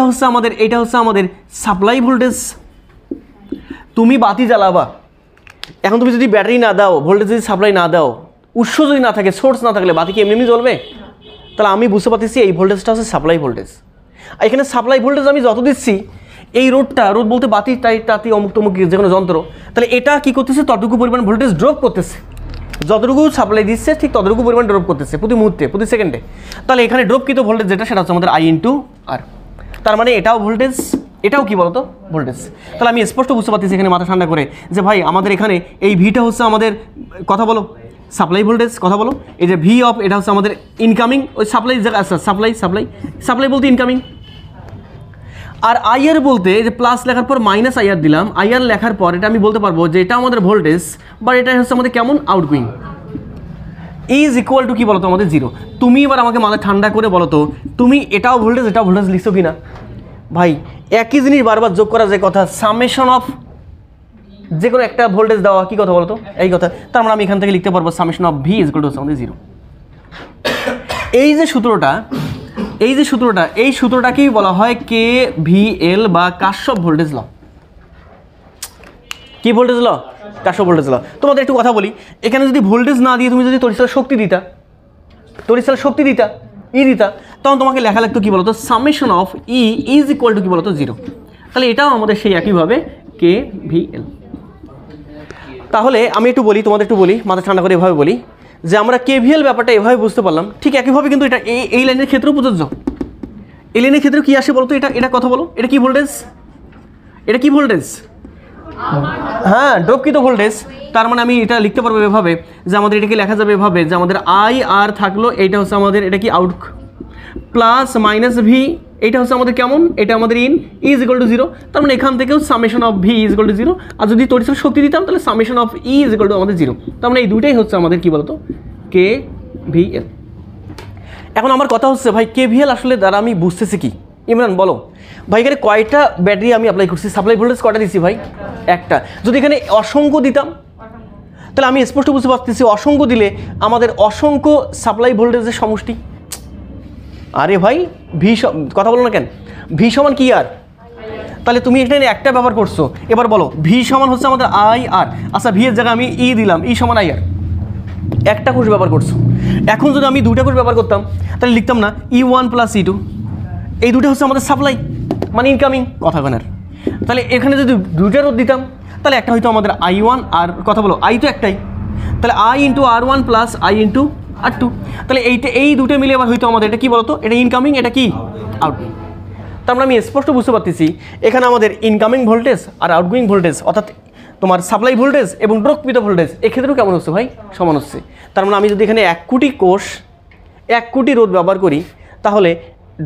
হচ্ছে আমাদের সাপ্লাই ভোল্টেজ। তুমি বাতি জ্বালাবা, এখন তুমি যদি ব্যাটারি না দাও, ভোল্টেজ যদি সাপ্লাই না দাও, উৎস যদি না থাকে, সোর্স না থাকলে বাতি কি এমনি জ্বলবে? তাহলে আমি বুঝতে পারতেছি এই ভোল্টেজটা হচ্ছে সাপ্লাই ভোল্টেজ। এখানে সাপ্লাই ভোল্টেজ আমি যত দিচ্ছি, এই রোড বলতে বাতি তাতি অমুক তমুক যে কোনো যন্ত্র, তাহলে এটা কি করতেছে, ততটুকু পরিমাণ ভোল্টেজ ড্রপ করতেছে। যতটুকু সাপ্লাই দিচ্ছে ঠিক ততটুকু পরিমাণ ড্রপ করতেছে প্রতি মুহূর্তে, প্রতি সেকেন্ডে। তাহলে এখানে ড্রপকৃত ভোল্টেজ যেটা, সেটা হচ্ছে আমাদের আই ইন্টু আর। তার মানে এটাও ভোল্টেজ, এটাও কি বলতো ভোল্টেজ। তাহলে আমি স্পষ্ট বুঝতে পারতেছি এখানে মাথা ঠান্ডা করে যে ভাই আমাদের এখানে এই ভিটা হচ্ছে আমাদের, কথা বলো, সাপ্লাই ভোল্টেজ। কথা বলো, এই যে ভি অফ, এটা হচ্ছে আমাদের ইনকামিং, ওই সাপ্লাই সাপ্লাই বলতে ইনকামিং। আর আইআর বলতে যে প্লাস লেখার পর মাইনাস আইআর দিলাম, আইআর লেখার পর এটা আমি বলতে পারবো যে এটা আমাদের ভোল্টেজ, বা এটা হচ্ছে আমাদের কেমন আউটগোয়িং, ইজ ইকুয়াল টু কি বলতো আমাদের জিরো। তুমি এবার আমাকে মাথা ঠান্ডা করে বলো তো, তুমি এটাও ভোল্টেজ লিখছো কিনা? ভাই একই জিনিস বারবার যোগ করা যে কথা, সামেশন অফ যে কোনো একটা ভোল্টেজ দেওয়া, কি কথা বলতো, এই কথা। তার মানে আমি এখান থেকে লিখতে পারবো summation of V is equal to আমাদের জিরো। এই যে সূত্রটা, এই সূত্রটাকেই বলা হয় কে ভি এল বা কার্শফ ভোল্টেজ ল। কি ভোল্টেজ ল? কার্শফ voltage law. তোমাদের একটু কথা বলি, এখানে যদি ভোল্টেজ না দিয়ে তুমি যদি তড়িৎচালক শক্তি দিতা, তখন তোমাকে লেখা লাগতো কি বলতো, summation of E is equal two কি বলতো জিরো। তাহলে এটাও আমাদের সেই একইভাবে কে ভি এল। তাহলে আমি একটু বলি, তোমাদের একটু বলি, মাথা ঠান্ডা করে এভাবে বলি যে আমরা কেভিএল ব্যাপারটা এভাবে বুঝতে পারলাম, ঠিক একইভাবে কিন্তু এটা এই লাইনের ক্ষেত্রেও প্রযোজ্য। এই লাইনের ক্ষেত্রে কি আসে বলতো, এটা কথা বলো, এটা কি ভোল্টেজ? হ্যাঁ, ড্রপকৃত ভোল্টেজ। তার মানে আমি এটা লিখতে পারবো এভাবে যে আমাদের এটাকে লেখা যাবে এভাবে যে আমাদের আই আর থাকলো, এইটা হচ্ছে আমাদের, এটা কি আউট, প্লাস মাইনাস ভি, এটা হচ্ছে আমাদের কেমন, এটা আমাদের in, is equal to zero. তার মানে এখান থেকেও summation of V is equal to zero. আর যদি তড়িৎচালক শক্তি দিতাম তাহলে summation of E is equal to আমাদের জিরো। তার মানে এই দুইটাই হচ্ছে আমাদের কি বলতো কে ভি এল। এখন আমার কথা হচ্ছে ভাই কেভিএল আসলে দ্বারা আমি বুঝতেছি কি? ইমরান বলো ভাই, এখানে কয়টা ব্যাটারি আমি অ্যাপ্লাই করছি, সাপ্লাই ভোল্টেজ কয়টা দিচ্ছি ভাই? একটা। যদি এখানে অসংখ্য দিতাম তাহলে আমি স্পষ্ট বুঝতে পারতেছি অসংখ্য দিলে আমাদের অসংখ্য সাপ্লাই ভোল্টেজের সমষ্টি। আরে ভাই ভি কথা বলো না কেন, ভি সমান কি আর? তাহলে তুমি এখানে একটা ব্যবহার করছো, এবার বলো ভি সমান হচ্ছে আমাদের আই আর। আচ্ছা, ভি এর জায়গায় আমি ই দিলাম, ই সমান আই আর, একটা কোষ ব্যবহার করছো। এখন যদি আমি দুইটা কোষ ব্যবহার করতাম তাহলে লিখতাম না E1 প্লাস E2, এই দুটো হচ্ছে আমাদের সাপ্লাই মানে ইনকামিং, কথা কেনার। তাহলে এখানে যদি দুইটা রোধ দিতাম তাহলে একটা হয়তো আমাদের I1 আর, কথা বলো, আই তো একটাই, তাহলে I into R1 plus I into R2। তাহলে এই দুটো মিলে আবার হয়তো আমাদের এটা কি বলতো, এটা ইনকামিং, এটা কি আউটগোয়িং। তার মানে আমি স্পষ্ট বুঝতে পারতেছি এখানে আমাদের ইনকামিং ভোল্টেজ আর আউটগোয়িং ভোল্টেজ, অর্থাৎ তোমার সাপ্লাই ভোল্টেজ এবং ড্রপকৃত ভোল্টেজ এক্ষেত্রেও কেমন হচ্ছে ভাই, সমান হচ্ছে। তার মানে আমি যদি এখানে 1 কোটি কোষ 1 কোটি রোধ ব্যবহার করি তাহলে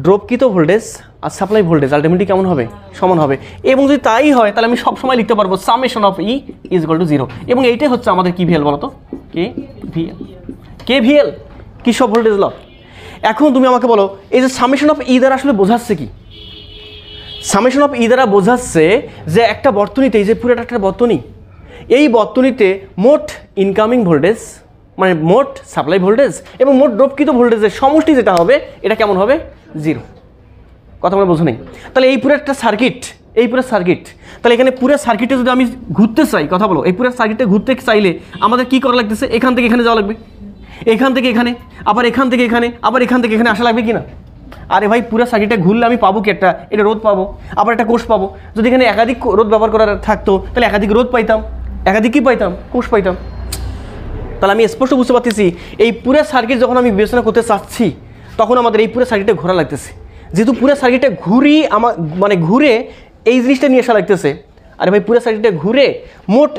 ড্রপকৃত ভোল্টেজ আর সাপ্লাই ভোল্টেজ আলটিমেটলি কেমন হবে, সমান হবে। এবং যদি তাই হয় তাহলে আমি সবসময় লিখতে পারবো summation of E is equal to zero. এবং এইটাই হচ্ছে আমাদের কি ভিএল বলতো, কে ভিএল কি সব ভোল্টেজ ল। এখন তুমি আমাকে বলো এই যে সামেশন অফ ই দ্বারা আসলে বোঝাচ্ছে কি? সামেশন অফ ই দ্বারা বোঝাচ্ছে যে একটা বর্তনীতে, এই যে পুরোটা একটা বর্তনী, এই বর্তনীতে মোট ইনকামিং ভোল্টেজ মানে মোট সাপ্লাই ভোল্টেজ এবং মোট ড্রপকৃত ভোল্টেজের সমষ্টি যেটা হবে এটা কেমন হবে, জিরো। কথা বলে বোঝো নেই? তাহলে এই পুরো একটা সার্কিট, তাহলে এখানে পুরো সার্কিটে যদি আমি ঘুরতে চাই, কথা বলো, এই পুরো সার্কিটে ঘুরতে চাইলে আমাদের কি করা লাগতেছে, এখান থেকে এখানে যাওয়া লাগবে, এখান থেকে এখানে, আবার এখান থেকে এখানে, আবার এখান থেকে এখানে আসা লাগবে কি না? আরে ভাই পুরো সার্কিটে ঘুরলে আমি পাবো কি, একটা এটা রোধ পাবো, আবার একটা কোষ পাবো। যদি এখানে একাধিক রোধ ব্যবহার করার থাকতো তাহলে একাধিক রোধ পাইতাম, একাধিক কি পাইতাম, কোষ পাইতাম। তাহলে আমি স্পষ্ট বুঝতে পারতেছি এই পুরো সার্কিট যখন আমি বিবেচনা করতে চাচ্ছি তখন আমাদের এই পুরো সার্কিটটা ঘোরা লাগতেছে, যেহেতু পুরো সার্কিটটা ঘুরি আমার মানে ঘুরে এই জিনিসটা নিয়ে আসা লাগতেছে। আরে ভাই পুরো সার্কিটটা ঘুরে মোট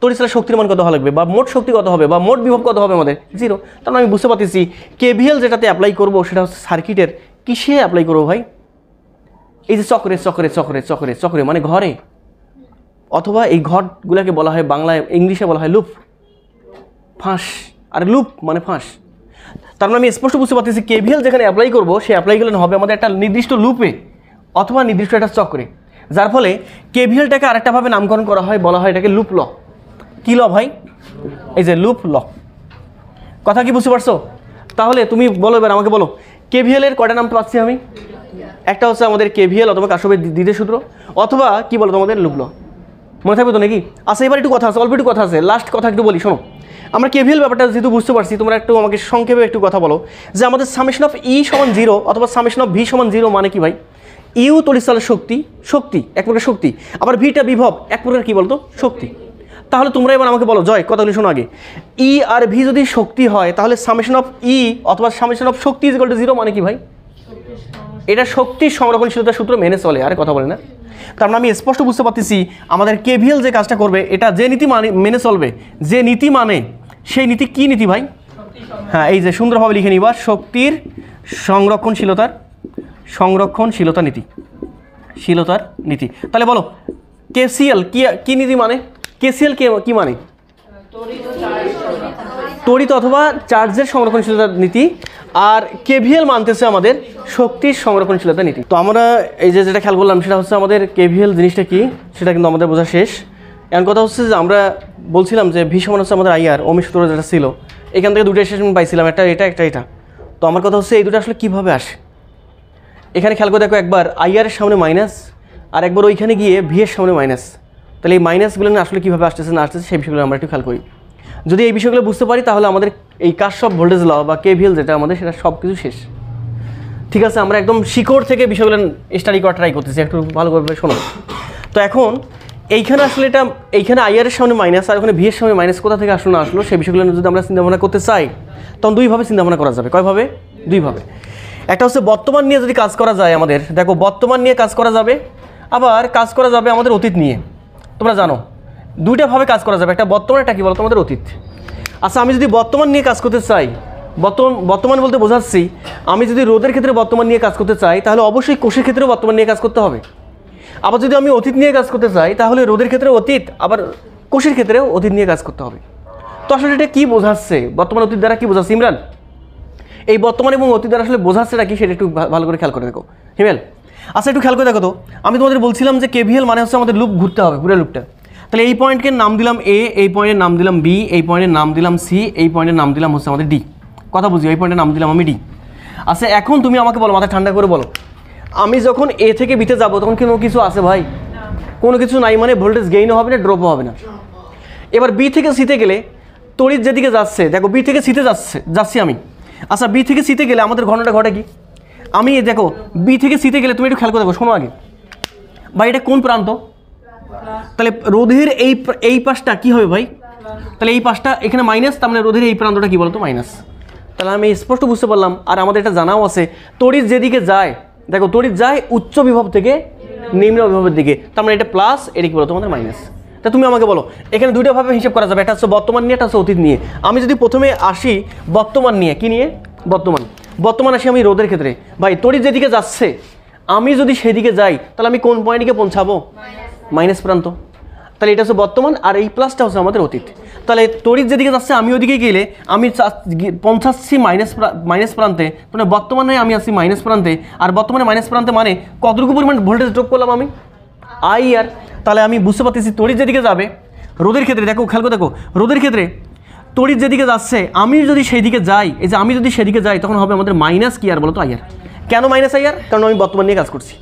তড়িৎচালের শক্তির মান কত হওয়া লাগবে, বা মোট শক্তি কত হবে, বা মোট বিভব কত হবে আমাদের 0। তার মানে আমি বুঝতে পারতেছি কেভিএল যেটাতে অ্যাপ্লাই করবো সেটা হচ্ছে সার্কিটের কিসে অ্যাপ্লাই করবো ভাই, এই যে চক্রে চক্রে চক্রে চক্রে চক্রে মানে ঘরে, অথবা এই ঘরগুলোকে বলা হয় বাংলায় ইংলিশে বলা হয় লুপ, ফাঁস। আর লুপ মানে ফাঁস। তার মানে আমি স্পষ্ট বুঝতে পারতেছি কেভিএল যেখানে অ্যাপ্লাই করবো সে অ্যাপ্লাইগুলো হবে আমাদের একটা নির্দিষ্ট লুপে অথবা নির্দিষ্ট একটা চক্রে, যার ফলে কেভিএলটাকে আরেকটাভাবে নামকরণ করা হয়, বলা হয় এটাকে লুপ ল। কী ল ভাই? এই যে লুপ ল। কথা কি বুঝতে পারছো? তাহলে তুমি বলো, এবার আমাকে বলো কেভিএলের কয়টা নাম পাচ্ছি আমি? একটা হচ্ছে আমাদের কেভিএল অথবা কারশফের দ্বিতীয় সূত্র, অথবা কি বলো তোমাদের লুপ ল। মনে থাকবে তো নাকি? আচ্ছা এবার একটু কথা আছে, অল্প একটু কথা আছে, লাস্ট কথা একটু বলি শোনো। আমরা কেভিএল ব্যাপারটা যেহেতু বুঝতে পারছি, তোমরা একটু আমাকে সংক্ষেপে একটু কথা বলো যে আমাদের সামেশন অফ ই সমান 0 অথবা সামেশন অফ ভি সমান 0 মানে কি ভাই? ইউ তড়িৎচালের শক্তি, শক্তি এক প্রকার শক্তি, আবার ভিটা বিভব এক প্রকার কি বলতো শক্তি। তাহলে তোমরা এবার আমাকে বলো, জয় কথাগুলি শোনো আগে, ই আর ভি যদি শক্তি হয় তাহলে সামেশন অফ ই অথবা summation of Shakti is equal to 0 মানে কি ভাই? এটা শক্তির সংরক্ষণশীলতার সূত্র মেনে চলে, আরে কথা বলে না। কারণ আমি স্পষ্ট বুঝতে পারতেছি আমাদের কেভিএল যে কাজটা করবে এটা যে নীতি মেনে চলবে, যে নীতি মানে সেই নীতি কি নীতি ভাই? হ্যাঁ এই যে সুন্দরভাবে লিখে নিবা, শক্তির সংরক্ষণশীলতা নীতি, শীলতার নীতি। তাহলে বলো কেসিএল কি নীতি মানে? কেসিএল কি মানে? তড়িৎ অথবা চার্জের সংরক্ষণশীলতার নীতি। আর কেভিএল মানতেছে আমাদের শক্তির সংরক্ষণশীলতা নীতি। তো আমরা এই যে যেটা খেয়াল করলাম সেটা হচ্ছে আমাদের কেভিএল জিনিসটা কি সেটা কিন্তু আমাদের বোঝা শেষ। এখন কথা হচ্ছে যে আমরা বলছিলাম যে ভি সমান হচ্ছে আমাদের আইআর, ওহমের সূত্র যেটা ছিল, এখান থেকে দুটো স্টেটমেন্ট পাইছিলাম, একটা এটা একটা এটা। তো আমার কথা হচ্ছে এই দুটো আসলে কীভাবে আসে এখানে খেয়াল করে দেখো, একবার আইআরের সামনে মাইনাস আর একবার ওইখানে গিয়ে ভি এর সামনে মাইনাস। তাহলে এই মাইনাসগুলো আসলে কীভাবে আসতেছে না আসতেছে সেই বিষয়গুলো আমরা একটু খেয়াল করি। যদি এই বিষয়গুলো বুঝতে পারি তাহলে আমাদের এই কারশফ ভোল্টেজ ল বা কেভিএল যেটা আমাদের সেটা সব কিছু শেষ। ঠিক আছে, আমরা একদম শিকড় থেকে বিষয়গুলো স্টাডি করা ট্রাই করতেছি, একটু ভালোভাবে শোনো। তো এখন এইখানে আসলে এটা এইখানে আইআরের সামনে মাইনাস আর ওখানে ভি এর সামনে মাইনাস কোথা থেকে আসলো না আসলো সেই বিষয়গুলো যদি আমরা চিন্তাভাবনা করতে চাই তখন দুইভাবে চিন্তাভাবনা করা যাবে। কয়ভাবে? দুইভাবে। একটা হচ্ছে বর্তমান নিয়ে যদি কাজ করা যায় আমাদের, দেখো বর্তমান নিয়ে কাজ করা যাবে, আবার কাজ করা যাবে আমাদের অতীত নিয়ে। তোমরা জানো দুইটাভাবে কাজ করা যাবে, একটা বর্তমান একটা কি বলো তোমাদের অতীত। আচ্ছা আমি যদি বর্তমান নিয়ে কাজ করতে চাই, বর্তমান বলতে বোঝাচ্ছি আমি যদি রোদের ক্ষেত্রে বর্তমান নিয়ে কাজ করতে চাই তাহলে অবশ্যই কোষের ক্ষেত্রেও বর্তমান নিয়ে কাজ করতে হবে। আবার যদি আমি অতীত নিয়ে কাজ করতে চাই তাহলে রোদের ক্ষেত্রে অতীত, আবার কোষের ক্ষেত্রেও অতীত নিয়ে কাজ করতে হবে। তো আসলে এটা কী বোঝাচ্ছে, বর্তমান অতীত দ্বারা কী বোঝাচ্ছে ইমরান? এই বর্তমান এবং অতীত দ্বারা আসলে বোঝাচ্ছেটা কি সেটা একটু ভালো করে খেয়াল করে দেখো হিমেল। আচ্ছা একটু খেয়াল করে দেখো তো, আমি তোমাদের বলছিলাম যে কেভিএল মানে হচ্ছে আমাদের লুপ ঘুরতে হবে, পুরো লুপটা। তাহলে এই পয়েন্টকে নাম দিলাম এ, এই পয়েন্টের নাম দিলাম বি, এই পয়েন্টের নাম দিলাম সি, এই পয়েন্টের নাম দিলাম হচ্ছে আমাদের ডি। কথা বুঝি, এই পয়েন্টের নাম দিলাম আমি ডি। আচ্ছা এখন তুমি আমাকে বলো, মাথা ঠান্ডা করে বলো, আমি যখন এ থেকে বিতে যাবো তখন কোনো কিছু আছে ভাই? কোনো কিছু নাই, মানে ভোল্টেজ গেইনও হবে না ড্রপও হবে না। এবার বি থেকে সিতে গেলে তড়িৎ যেদিকে যাচ্ছে, দেখো বি থেকে সিতে যাচ্ছি আমি। আচ্ছা বি থেকে সিতে গেলে আমাদের ঘটনাটা ঘটে কি, আমি দেখো বি থেকে সিতে গেলে তুমি একটু খেয়াল করে দেখো, শোনো আগে ভাই এটা কোন প্রান্ত? তাহলে রোধের এই পাশটা কি হবে ভাই? তাহলে এই পাশটা এখানে মাইনাস, তার মানে রোধের এই প্রান্তটা কি বলতো মাইনাস। তাহলে আমি স্পষ্ট বুঝতে পারলাম। আর আমাদের এটা জানাও আছে তড়িৎ যেদিকে যায়, দেখো তড়িৎ যায় উচ্চ বিভব থেকে নিম্ন বিভবের দিকে, তার মানে এটা প্লাস, এটা কি বলো তোমাদের মাইনাস। তা তুমি আমাকে বলো এখানে দুইটাভাবে হিসাব করা যাবে, একটা হচ্ছে বর্তমান নিয়ে, একটা হচ্ছে অতীত নিয়ে। আমি যদি প্রথমে আসি বর্তমান নিয়ে, কি নিয়ে? বর্তমান আসি আমি রোধের ক্ষেত্রে, ভাই তড়িৎ যেদিকে যাচ্ছে আমি যদি সেদিকে যাই তাহলে আমি কোন পয়েন্টে পৌঁছাবো? মাইনাস প্রান্ত। তাহলে এটা হচ্ছে বর্তমান আর এই প্লাসটা হচ্ছে আমাদের অতীত। তাহলে তড়িৎ যেদিকে যাচ্ছে আমি ওদিকে গেলে আমি পৌঁছাচ্ছি মাইনাস প্রান্তে, মানে বর্তমানে আমি আসছি মাইনাস প্রান্তে। আর বর্তমানে মাইনাস প্রান্তে মানে কতটুকু পরিমাণ ভোল্টেজ ড্রপ করলাম আমি? আই আর। তাহলে আমি বুঝতে পারতেছি তড়িৎ যেদিকে যাবে রোধের ক্ষেত্রে, দেখো খেয়াল করে দেখো রোধের ক্ষেত্রে তড়িৎ যেদিকে যাচ্ছে আমি যদি সেই দিকে যাই, এই যে আমি যদি সেদিকে যাই তখন হবে আমাদের মাইনাস কি আর বলো তো আইআর। কেন মাইনাস আইআর? কারণ আমি বর্তমান নিয়ে কাজ করছি।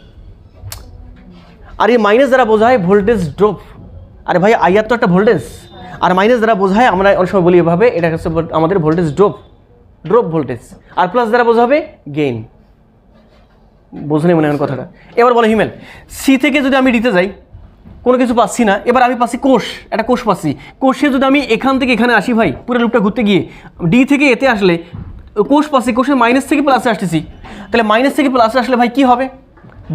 আর এই মাইনাস দ্বারা বোঝায় ভোল্টেজ ড্রপ। আরে ভাই আইআর তো একটা ভোল্টেজ, আর মাইনাস দ্বারা বোঝায় আমরা অনেক সময় বলি এভাবে, এটা হচ্ছে আমাদের ভোল্টেজ ড্রপ ভোল্টেজ। আর প্লাস দ্বারা বোঝাবে গেইন। বোঝেনি মনে হয় কথাটা? এবার বলে হিমেল সি থেকে যদি আমি ডিতে যাই, কোনো কিছু পাচ্ছি না। এবার আমি পাচ্ছি কোষ, একটা কোষ পাচ্ছি। কোষে যদি আমি এখান থেকে এখানে আসি ভাই, পুরো লুপটা ঘুরতে গিয়ে ডি থেকে এতে আসলে কোষ পাচ্ছি, কোষের মাইনাস থেকে প্লাসে আসতেছি। তাহলে মাইনাস থেকে প্লাসে আসলে ভাই কী হবে,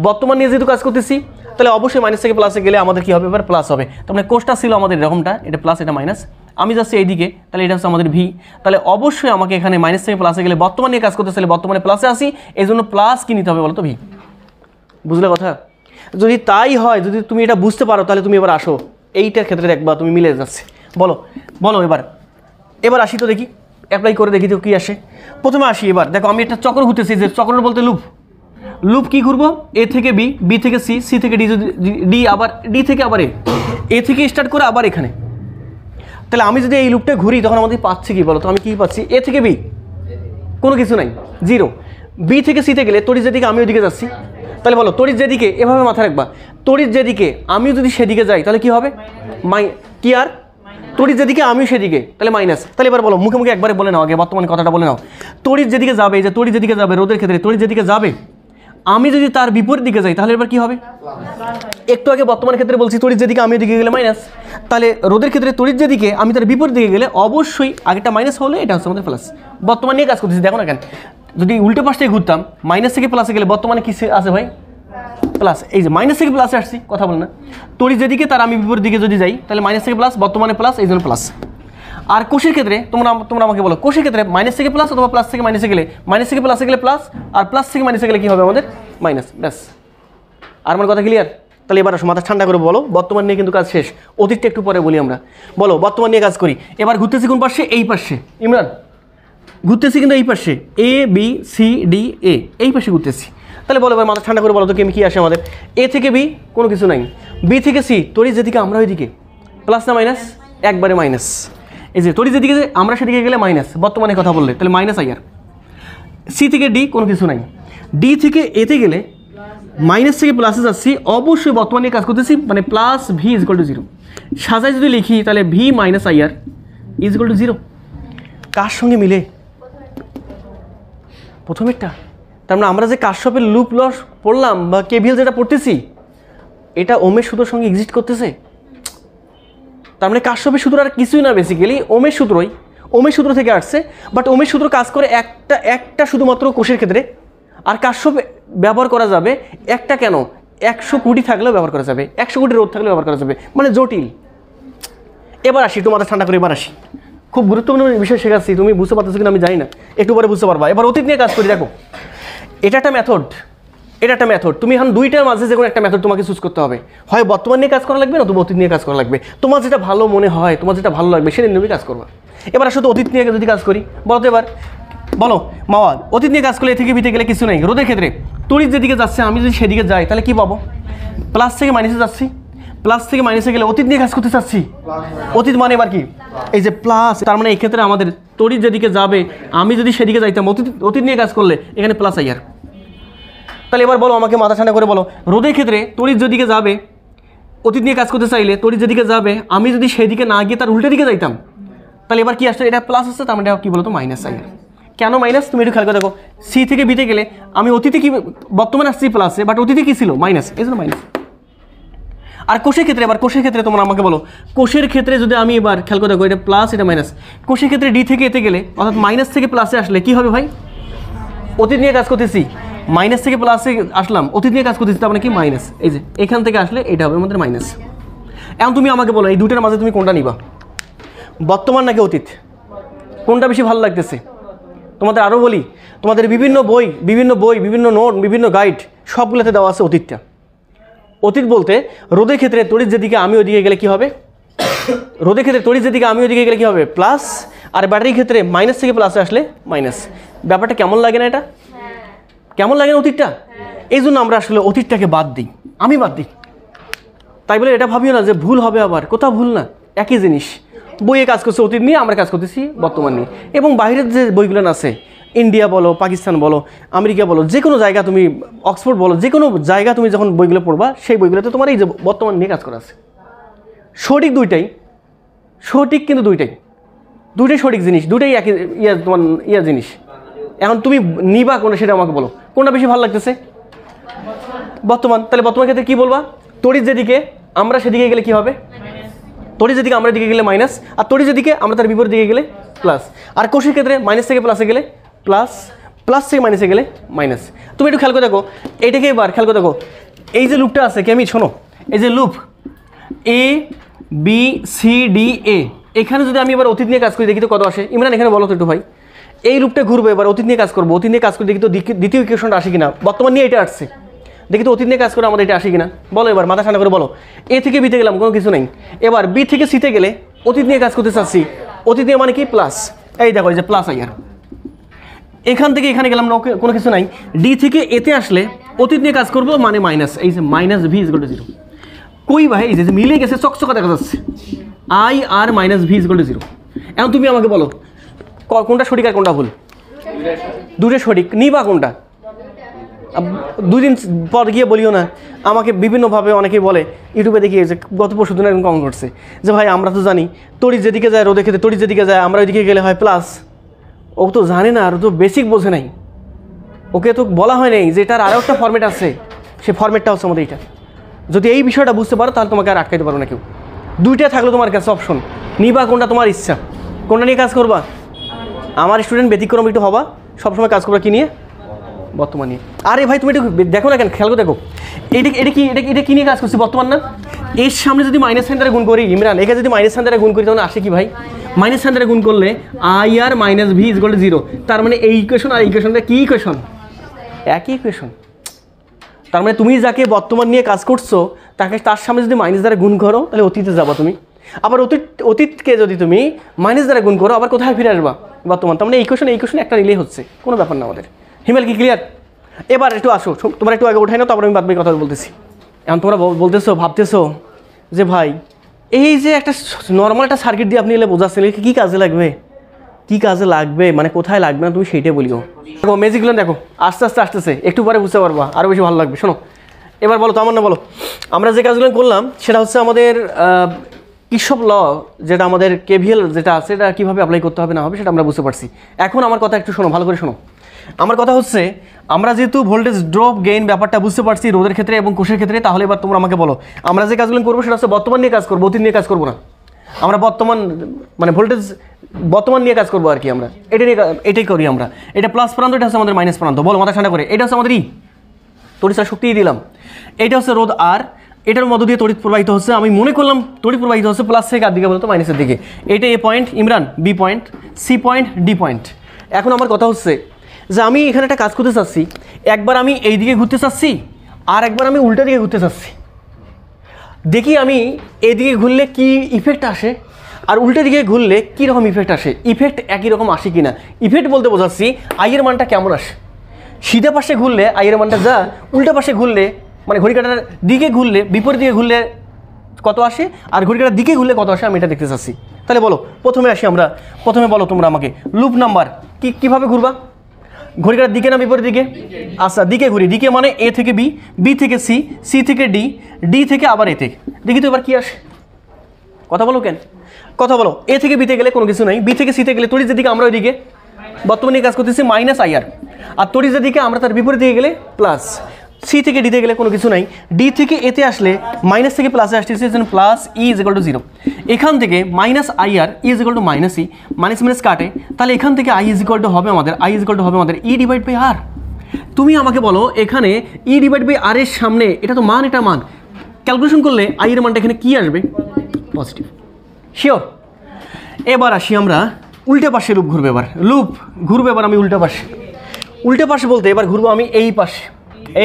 বর্তমান নিয়ে যেহেতু কাজ করতেছি তাহলে অবশ্যই মাইনাস থেকে প্লাসে গেলে আমাদের কী হবে, এবার প্লাস হবে। তার মানে কোষটা ছিল আমাদের এরকমটা, এটা প্লাস এটা মাইনাস, আমি যাচ্ছি এইদিকে, তাহলে এটা হচ্ছে আমাদের ভি। তাহলে অবশ্যই আমাকে এখানে মাইনাস থেকে প্লাসে গেলে বর্তমান নিয়ে কাজ করতে চাইলে বর্তমানে প্লাসে আসি, এই জন্য প্লাস কী নিতে হবে বলো তো, ভি। বুঝলে কথা? যদি তাই হয়, যদি তুমি এটা বুঝতে পারো তাহলে তুমি এবার আসো, এইটার ক্ষেত্রে দেখবা তুমি মিলে যাচ্ছে। বলো বলো এবার আসি তো দেখি, অ্যাপ্লাই করে দেখি তো কী আসে। প্রথমে আসি, এবার দেখো আমি একটা চক্র ঘুরতেছি, যে চক্র বলতে লুপ কি ঘুরবো, এ থেকে বি, বি থেকে সি, সি থেকে ডি, যদি ডি আবার ডি থেকে আবার এ থেকে স্টার্ট করে আবার এখানে। তাহলে আমি যদি এই লুপটা ঘুরি তখন আমাদের পাচ্ছি কি বলো তো, আমি কি পাচ্ছি, এ থেকে বি কোনো কিছু নাই, জিরো। বি থেকে সিতে গেলে তড়িৎ যেদিকে আমি ওইদিকে যাচ্ছি, তাহলে বলো তড়িৎ যেদিকে, এভাবে মাথায় রাখবা, তড়িৎ যেদিকে আমিও যদি সেদিকে যাই তাহলে কি হবে, কি আর তড়িৎ যেদিকে আমিও সেদিকে, তাহলে মাইনাস। তাহলে এবার বলো মুখে মুখে একবারে বলে নাও, আগে বর্তমান কথাটা বলে নাও। তড়িৎ যেদিকে যাবে, এই যে তড়িৎ যেদিকে যাবে রোদের ক্ষেত্রে, তড়িৎ যেদিকে যাবে আমি যদি তার বিপরীত দিকে যাই তাহলে এবার কি হবে, একটু আগে বর্তমানের ক্ষেত্রে বলছি তড়িৎ যেদিকে আমি ওদিকে গেলে মাইনাস, তাহলে রোদের ক্ষেত্রে তড়িৎ যেদিকে আমি তার বিপরীত দিকে গেলে অবশ্যই আগেটা মাইনাস হলে এটা হচ্ছে আমাদের প্লাস। বর্তমান নিয়ে কাজ করতেছি, দেখো না কেন, যদি উল্টো পাশ থেকে ঘুরতাম মাইনাস থেকে প্লাসে গেলে বর্তমানে কি আছে ভাই, প্লাস। এই যে মাইনাস থেকে প্লাসে আসছি, কথা বল না, তড়িৎ যেদিকে তার আমি বিপরীত দিকে যদি যাই তাহলে মাইনাস থেকে প্লাস, বর্তমানে প্লাস, এই জন্য প্লাস। আর কোষের ক্ষেত্রে তোমরা আমাকে বলো, কোষের ক্ষেত্রে মাইনাস থেকে প্লাস অথবা প্লাস থেকে মাইনাসে গেলে, মাইনাস থেকে প্লাসে গেলে প্লাস, আর প্লাস থেকে মাইনাসে গেলে কী হবে আমাদের, মাইনাস। ব্যাস, আর আমার কথা ক্লিয়ার? তাহলে এবার আসো মাথা ঠান্ডা করে বলো, বর্তমান নিয়ে কিন্তু কাজ শেষ, অতীতটা একটু পরে বলি আমরা। বলো বর্তমান নিয়ে কাজ করি। এবার ঘুরতেছি কোন পাশে, এই পাশে। ইমরান ঘুরতেছি কিন্তু এই পাশে, এ বি সি ডি এ, এই পাশে ঘুরতেছি। তাহলে বলো এবার মাথা ঠান্ডা করে বলো তো কি আসে আমাদের, এ থেকে বি কোনো কিছু নাই, বি থেকে সি তড়িৎ যেদিকে আমরা ওইদিকে, প্লাস না মাইনাস, একবারে মাইনাস। এই যে তড়িৎ যেদিকে আমরা সেদিকে গেলে মাইনাস, বর্তমানে কথা বললে তাহলে মাইনাস আই আর। সি থেকে ডি কোনো কিছু নাই, ডি থেকে এতে গেলে মাইনাস থেকে প্লাসে যাচ্ছি, অবশ্যই বর্তমানে কাজ করতেছি, মানে plus V is equal to zero. সাজায় যদি লিখি তাহলে V minus I R is equal to zero. কার সঙ্গে মিলে, প্রথমেরটা। তার মানে আমরা যে কারশফের লুপ লস পড়লাম বা কেভিএল যেটা পড়তেছি, এটা ওমের সূত্রের সঙ্গে এক্সিস্ট করতেছে। তার মানে কারশফের সূত্র আর কিছুই না, বেসিক্যালি ওমের সূত্রই, ওমের সূত্র থেকে আসছে। বাট ওমের সূত্র কাজ করে একটা শুধুমাত্র কোষের ক্ষেত্রে, আর কারশফ ব্যবহার করা যাবে একটা, কেন 100 কোটি থাকলেও ব্যবহার করা যাবে, 100 কোটি রোধ থাকলেও ব্যবহার করা যাবে, মানে জটিল। এবার আসি, একটু মাথা ঠান্ডা করে এবার আসি, খুব গুরুত্বপূর্ণ বিষয় শেখাচ্ছি, তুমি বুঝতে পারতেছো কিনা আমি জানি না, একটু পরে বুঝতে পারবা। এবার অতীত নিয়ে কাজ করি। দেখো এটা একটা মেথড, এটা একটা মেথড, তুমি এখন দুইটার মাঝে যে কোনো একটা মেথড তোমাকে চুজ করতে হবে, হয় বর্তমান নিয়ে কাজ করা লাগবে না তুমি অতীত নিয়ে কাজ করা লাগবে, তোমার যেটা ভালো মনে হয়, তোমার যেটা ভালো লাগবে সেটা নিয়ে কাজ করবা। এবার আসলে অতীত নিয়ে যদি কাজ করি, বলো তো এবার বলো মাওয়া, অতীত নিয়ে কাজ করলে এ থেকে বিতে গেলে কিছু নেই, রোদের ক্ষেত্রে তড়িৎ যেদিকে যাচ্ছে আমি যদি সেদিকে যাই তাহলে কি পাবো, প্লাস থেকে মাইনাসে যাচ্ছি, প্লাস থেকে মাইনাসে গেলে অতীত নিয়ে কাজ করতে চাচ্ছি, অতীত মানে এবার কি, এই যে প্লাস। তার মানে এই ক্ষেত্রে আমাদের তড়িৎ যেদিকে যাবে আমি যদি সেদিকে যাইতাম, অতীত নিয়ে কাজ করলে এখানে প্লাস আই আর। তাহলে এবার বলো আমাকে মাথা ঠান্ডা করে বলো, রোদের ক্ষেত্রে তড়িৎ যেদিকে যাবে, অতীত নিয়ে কাজ করতে চাইলে তড়িৎ যেদিকে যাবে আমি যদি সেদিকে না গিয়ে তার উল্টো দিকে যাইতাম তাহলে এবার কি আসছে, এটা প্লাস আসছে, তার মানে কি বলো তো মাইনাস আই আর। কেন মাইনাস, তুমি একটু খেয়াল করে দেখো, সি থেকে বিতে গেলে আমি অতীতে কি বর্তমানে আসছি প্লাসে, বাট অতীতে কি ছিল মাইনাস, এই জন্য মাইনাস। আর কোষের ক্ষেত্রে, এবার কোষের ক্ষেত্রে তোমরা আমাকে বলো, কোষের ক্ষেত্রে যদি আমি এবার খেয়াল করে দেখো, এটা প্লাস এটা মাইনাস, কোষের ক্ষেত্রে ডি থেকে এতে গেলে অর্থাৎ মাইনাস থেকে প্লাসে আসলে কি হবে ভাই, অতীত নিয়ে কাজ করতেছি, মাইনাস থেকে প্লাসে আসলাম, অতীত নিয়ে কাজ করতেছি, তার মানে কি মাইনাস। এই যে এখান থেকে আসলে এটা হবে আমাদের মাইনাস। এখন তুমি আমাকে বলো এই দুটোর মাঝে তুমি কোনটা নিবা, বর্তমান নাকি অতীত, কোনটা বেশি ভালো লাগতেছে? তোমাদের আরও বলি, তোমাদের বিভিন্ন বই বিভিন্ন নোট বিভিন্ন গাইড সবগুলোতে দেওয়া আছে অতীতটা। অতীত বলতে রোদের ক্ষেত্রে তড়িৎ যেদিকে আমি ওইদিকে গেলে কি হবে, রোদের ক্ষেত্রে তড়িৎ যেদিকে আমি ওইদিকে গেলে কি হবে প্লাস, আর ব্যাটারির ক্ষেত্রে মাইনাস থেকে প্লাসে আসলে মাইনাস। ব্যাপারটা কেমন লাগে না, এটা কেমন লাগে না অতীতটা? এই জন্য আমরা আসলে অতীতটাকে বাদ দিই, আমি বাদ দিই। তাই বলে এটা ভাবিও না যে ভুল হবে, আবার কোথাও ভুল না, একই জিনিস। বইয়ে কাজ করছে অতীত নিয়ে, আমরা কাজ করতেছি বর্তমান নিয়ে। এবং বাইরের যে বইগুলো আছে, ইন্ডিয়া বলো, পাকিস্তান বলো, আমেরিকা বলো, যে কোনো জায়গা তুমি, অক্সফোর্ড বলো, যে কোনো জায়গা তুমি যখন বইগুলো পড়বা সেই বইগুলোতে তোমার এই যে বর্তমান নিয়ে কাজ করা আছে। সঠিক দুইটাই, সঠিক কিন্তু দুইটাই সঠিক জিনিস, দুইটাই একই তোমার জিনিস। এখন তুমি নিবা কোনটা সেটা আমাকে বলো, কোনটা বেশি ভালো লাগতেছে? বর্তমান। তাহলে বর্তমান ক্ষেত্রে কী বলবা, তড়িৎ যেদিকে আমরা সেদিকে গেলে কি হবে, তড়িৎ যেদিকে আমরা দিকে গেলে মাইনাস, আর তড়িৎ যেদিকে আমরা তার বিপরীত দিকে গেলে প্লাস। আর কোষের ক্ষেত্রে মাইনাস থেকে প্লাসে গেলে প্লাস, প্লাস থেকে মাইনাসে গেলে মাইনাস। তুমি একটু খেয়াল করে দেখো এইটাকে, এবার খেয়াল করে দেখো এই যে লুপটা আছে, কেমি শোনো, এই যে loop A B C D A, এখানে যদি আমি এবার অতীত নিয়ে কাজ করি দেখি তো কত আসে। ইমরান এখানে বলো তো একটু ভাই, এই লুপটা ঘুরবে, এবার অতীত নিয়ে কাজ করবো, অতীত নিয়ে কাজ করে দেখি তো দ্বিতীয় ইকুয়েশনটা আসে কিনা, বর্তমান নিয়ে এটা আসছে, দেখি তো অতীত নিয়ে কাজ করে আমাদের এটা আসে কিনা। বলো এবার মাথা ঠান্ডা করে বলো, এ থেকে বিতে গেলাম কোনো কিছু নেই, এবার বি থেকে সিতে গেলে অতীত নিয়ে কাজ করতে চাচ্ছি, অতীত নিয়ে মানে কি প্লাস, এই দেখো এই যে প্লাস আইয়ার, এখান থেকে এখানে গেলাম না কোনো কিছু নাই, ডি থেকে এতে আসলে অতীত নিয়ে কাজ করবো মানে মাইনাস, এই যে minus V is equal to 0। কই ভাই এই যে মিলে গেছে, চকচকা দেখা যাচ্ছে, I R minus V is equal to 0। এখন তুমি আমাকে বলো কোনটা সঠিক আর কোনটা ভুল? দুটো সঠিক, নিবা কোনটা? 2 দিন পর গিয়ে বলিও না আমাকে বিভিন্নভাবে অনেকেই বলে, ইউটিউবে দেখি যে গত পরশু দিন এরকম কমেন্ট করছে যে ভাই আমরা তো জানি তড়িৎ যেদিকে যায় রোদের ক্ষেত্রে তড়িৎ যেদিকে যায় আমরা ওইদিকে গেলে হয় প্লাস। ও তো জানে না, আর তো বেসিক বোঝে নাই, ওকে তো বলা হয় নাই যে এটার আরও একটা ফর্মেট আছে, সে ফর্মেটটা হচ্ছে আমাদের এইটা। যদি এই বিষয়টা বুঝতে পারো তাহলে তোমাকে আর আটকাইতে পারো না কেউ। দুইটা থাকলো তোমার কাছে অপশন, নিবা কোনটা তোমার ইচ্ছা, কোনটা নিয়ে কাজ করবা। আমার স্টুডেন্ট ব্যতিক্রম একটু হবা, সবসময় কাজ করবা কি নিয়ে? বর্তমান নিয়ে। আরে ভাই তুমি একটু দেখো না কেন, খেয়াল করে দেখো এটা কি নিয়ে কাজ করছি? বর্তমান না? এর সামনে যদি মাইনাস সাইন দ্বারা গুণ করি ইমরান, এখানে যদি মাইনাস সাইন দ্বারা গুণ করি তখন আসে কি ভাই? মাইনাস সাইন দ্বারা গুণ করলে I R minus V is equal to 0। তার মানে এই ইকুয়েশন আর ইকুয়েশনটা কি ইকুয়েশন? একই ইকুয়েশন। তার মানে তুমি যাকে বর্তমান নিয়ে কাজ করছো তাকে তার সামনে যদি মাইনাস দ্বারা গুণ করো তাহলে অতীতে যাবা তুমি, আবার অতীতকে যদি তুমি মাইনাস দ্বারা গুণ করো আবার কোথায় ফিরে আসবা? বর্তমান। তার মানে এই ইকুয়েশন একটা রিলে হচ্ছে, কোনো ব্যাপার না আমাদের। হিমেল কি ক্লিয়ার? এবার একটু আসো, তোমরা একটু আগে উঠাই নাও, তারপর আমি বাদ বাকি কথা বলতেছি। এখন তোমরা বলতেছো ভাবতেছো যে ভাই এই যে একটা নর্মাল একটা সার্কিট দিয়ে আপনি এলে বোঝাচ্ছেন, কী কাজে লাগবে, কী কাজে লাগবে মানে কোথায় লাগবে না তুমি সেইটাই বলিও। দেখো ম্যাজিকগুলো দেখো আস্তে আস্তে আসতেছে, একটু পরে বুঝতে পারবা, আরও বেশি ভালো লাগবে। শোনো এবার বলো তো, আমার না বলো, আমরা যে কাজগুলো করলাম সেটা হচ্ছে আমাদের কির্শফ ল, যেটা আমাদের কেভিএল যেটা আছে এটা কীভাবে অ্যাপ্লাই করতে হবে না হবে সেটা আমরা বুঝতে পারছি। এখন আমার কথা একটু শোনো, ভালো করে শোনো। আমার কথা হচ্ছে আমরা যেহেতু ভোল্টেজ ড্রপ গেইন ব্যাপারটা বুঝতে পারছি রোদের ক্ষেত্রে এবং কোষের ক্ষেত্রে, তাহলে এবার তোমরা আমাকে বলো আমরা যে কাজগুলো করবো সেটা হচ্ছে বর্তমান নিয়ে কাজ করবো, অতীত নিয়ে কাজ করবো না। আমরা বর্তমান মানে ভোল্টেজ বর্তমান নিয়ে কাজ করবো আর কি, আমরা এটাই করি আমরা। এটা প্লাস প্রান্ত, এটা হচ্ছে আমাদের মাইনাস প্রান্ত। বলো মাথা ঠান্ডা করে, এটা হচ্ছে আমাদের তড়িৎ শক্তি দিলাম, এটা হচ্ছে রোধ আর, এটার মধ্য দিয়ে তড়িৎ প্রবাহিত হচ্ছে, আমি মনে করলাম তড়িৎ প্রবাহিত হচ্ছে প্লাস থেকে আর দিকে বলতো মাইনাসের দিকে। এটা A point Imran, B point, C point, D point. এখন আমার কথা হচ্ছে যে আমি এখানে একটা কাজ করতে চাচ্ছি, একবার আমি এই দিকে ঘুরতে চাচ্ছি আর একবার আমি উল্টা দিকে ঘুরতে চাচ্ছি। দেখি আমি এদিকে ঘুরলে কি ইফেক্ট আসে আর উল্টা দিকে ঘুরলে কী রকম ইফেক্ট আসে, ইফেক্ট একই রকম আসে কি না। ইফেক্ট বলতে বোঝাচ্ছি আইয়ের মানটা কেমন আসে। সিধা পাশে ঘুরলে আইয়ের মানটা যা, উল্টা পাশে ঘুরলে মানে ঘড়ি কাটার দিকে ঘুরলে বিপরীত দিকে ঘুরলে কত আসে আর ঘড়ি কাটার দিকে ঘুরলে কত আসে আমি এটা দেখতে চাচ্ছি। তাহলে বলো প্রথমে আসি আমরা, প্রথমে বলো তোমরা আমাকে লুপ নাম্বার কীভাবে ঘুরবা? ঘড়ি কাটার দিকে না বিপরীত দিকে? আচ্ছা দিকে ঘুরি, দিকে মানে এ থেকে বি, বি থেকে সি, সি থেকে ডি, ডি থেকে আবার এ থেকে। দেখি তো এবার কি আসে, কথা বলো কেন, কথা বলো। এ থেকে বিতে গেলে কোনো কিছু নাই, বি থেকে সিতে গেলে তড়িৎ যেদিকে আমরা ওইদিকে বর্তমানে কাজ করতেছি মাইনাস আইআর, আর তড়িৎ যেদিকে আমরা তার বিপরীত দিকে গেলে প্লাস। সি থেকে ডিতে গেলে কোনো কিছু নাই, ডি থেকে এতে আসলে মাইনাস থেকে প্লাসে আসতেছে, plus E is equal to 0। এখান থেকে minus IR E is equal to minus E, minus minus কাটে, তাহলে এখান থেকে আই ইজ ইকুয়াল টু হবে আমাদের, আই ইজ ইকুয়াল টু হবে আমাদের ই ডিভাইড বাই আর। তুমি আমাকে বলো এখানে ই ডিভাইড বাই আর এর সামনে এটা তো মান, এটা মান ক্যালকুলেশন করলে আই এর মানটা এখানে কি আসবে? Positive, sure. এবার আসি আমরা উল্টে পাশে লুপ ঘুরবে, এবার লুপ ঘুরবে, এবার আমি উল্টা পাশে, উল্টে পাশে বলতে এবার ঘুরবো আমি এই পাশে,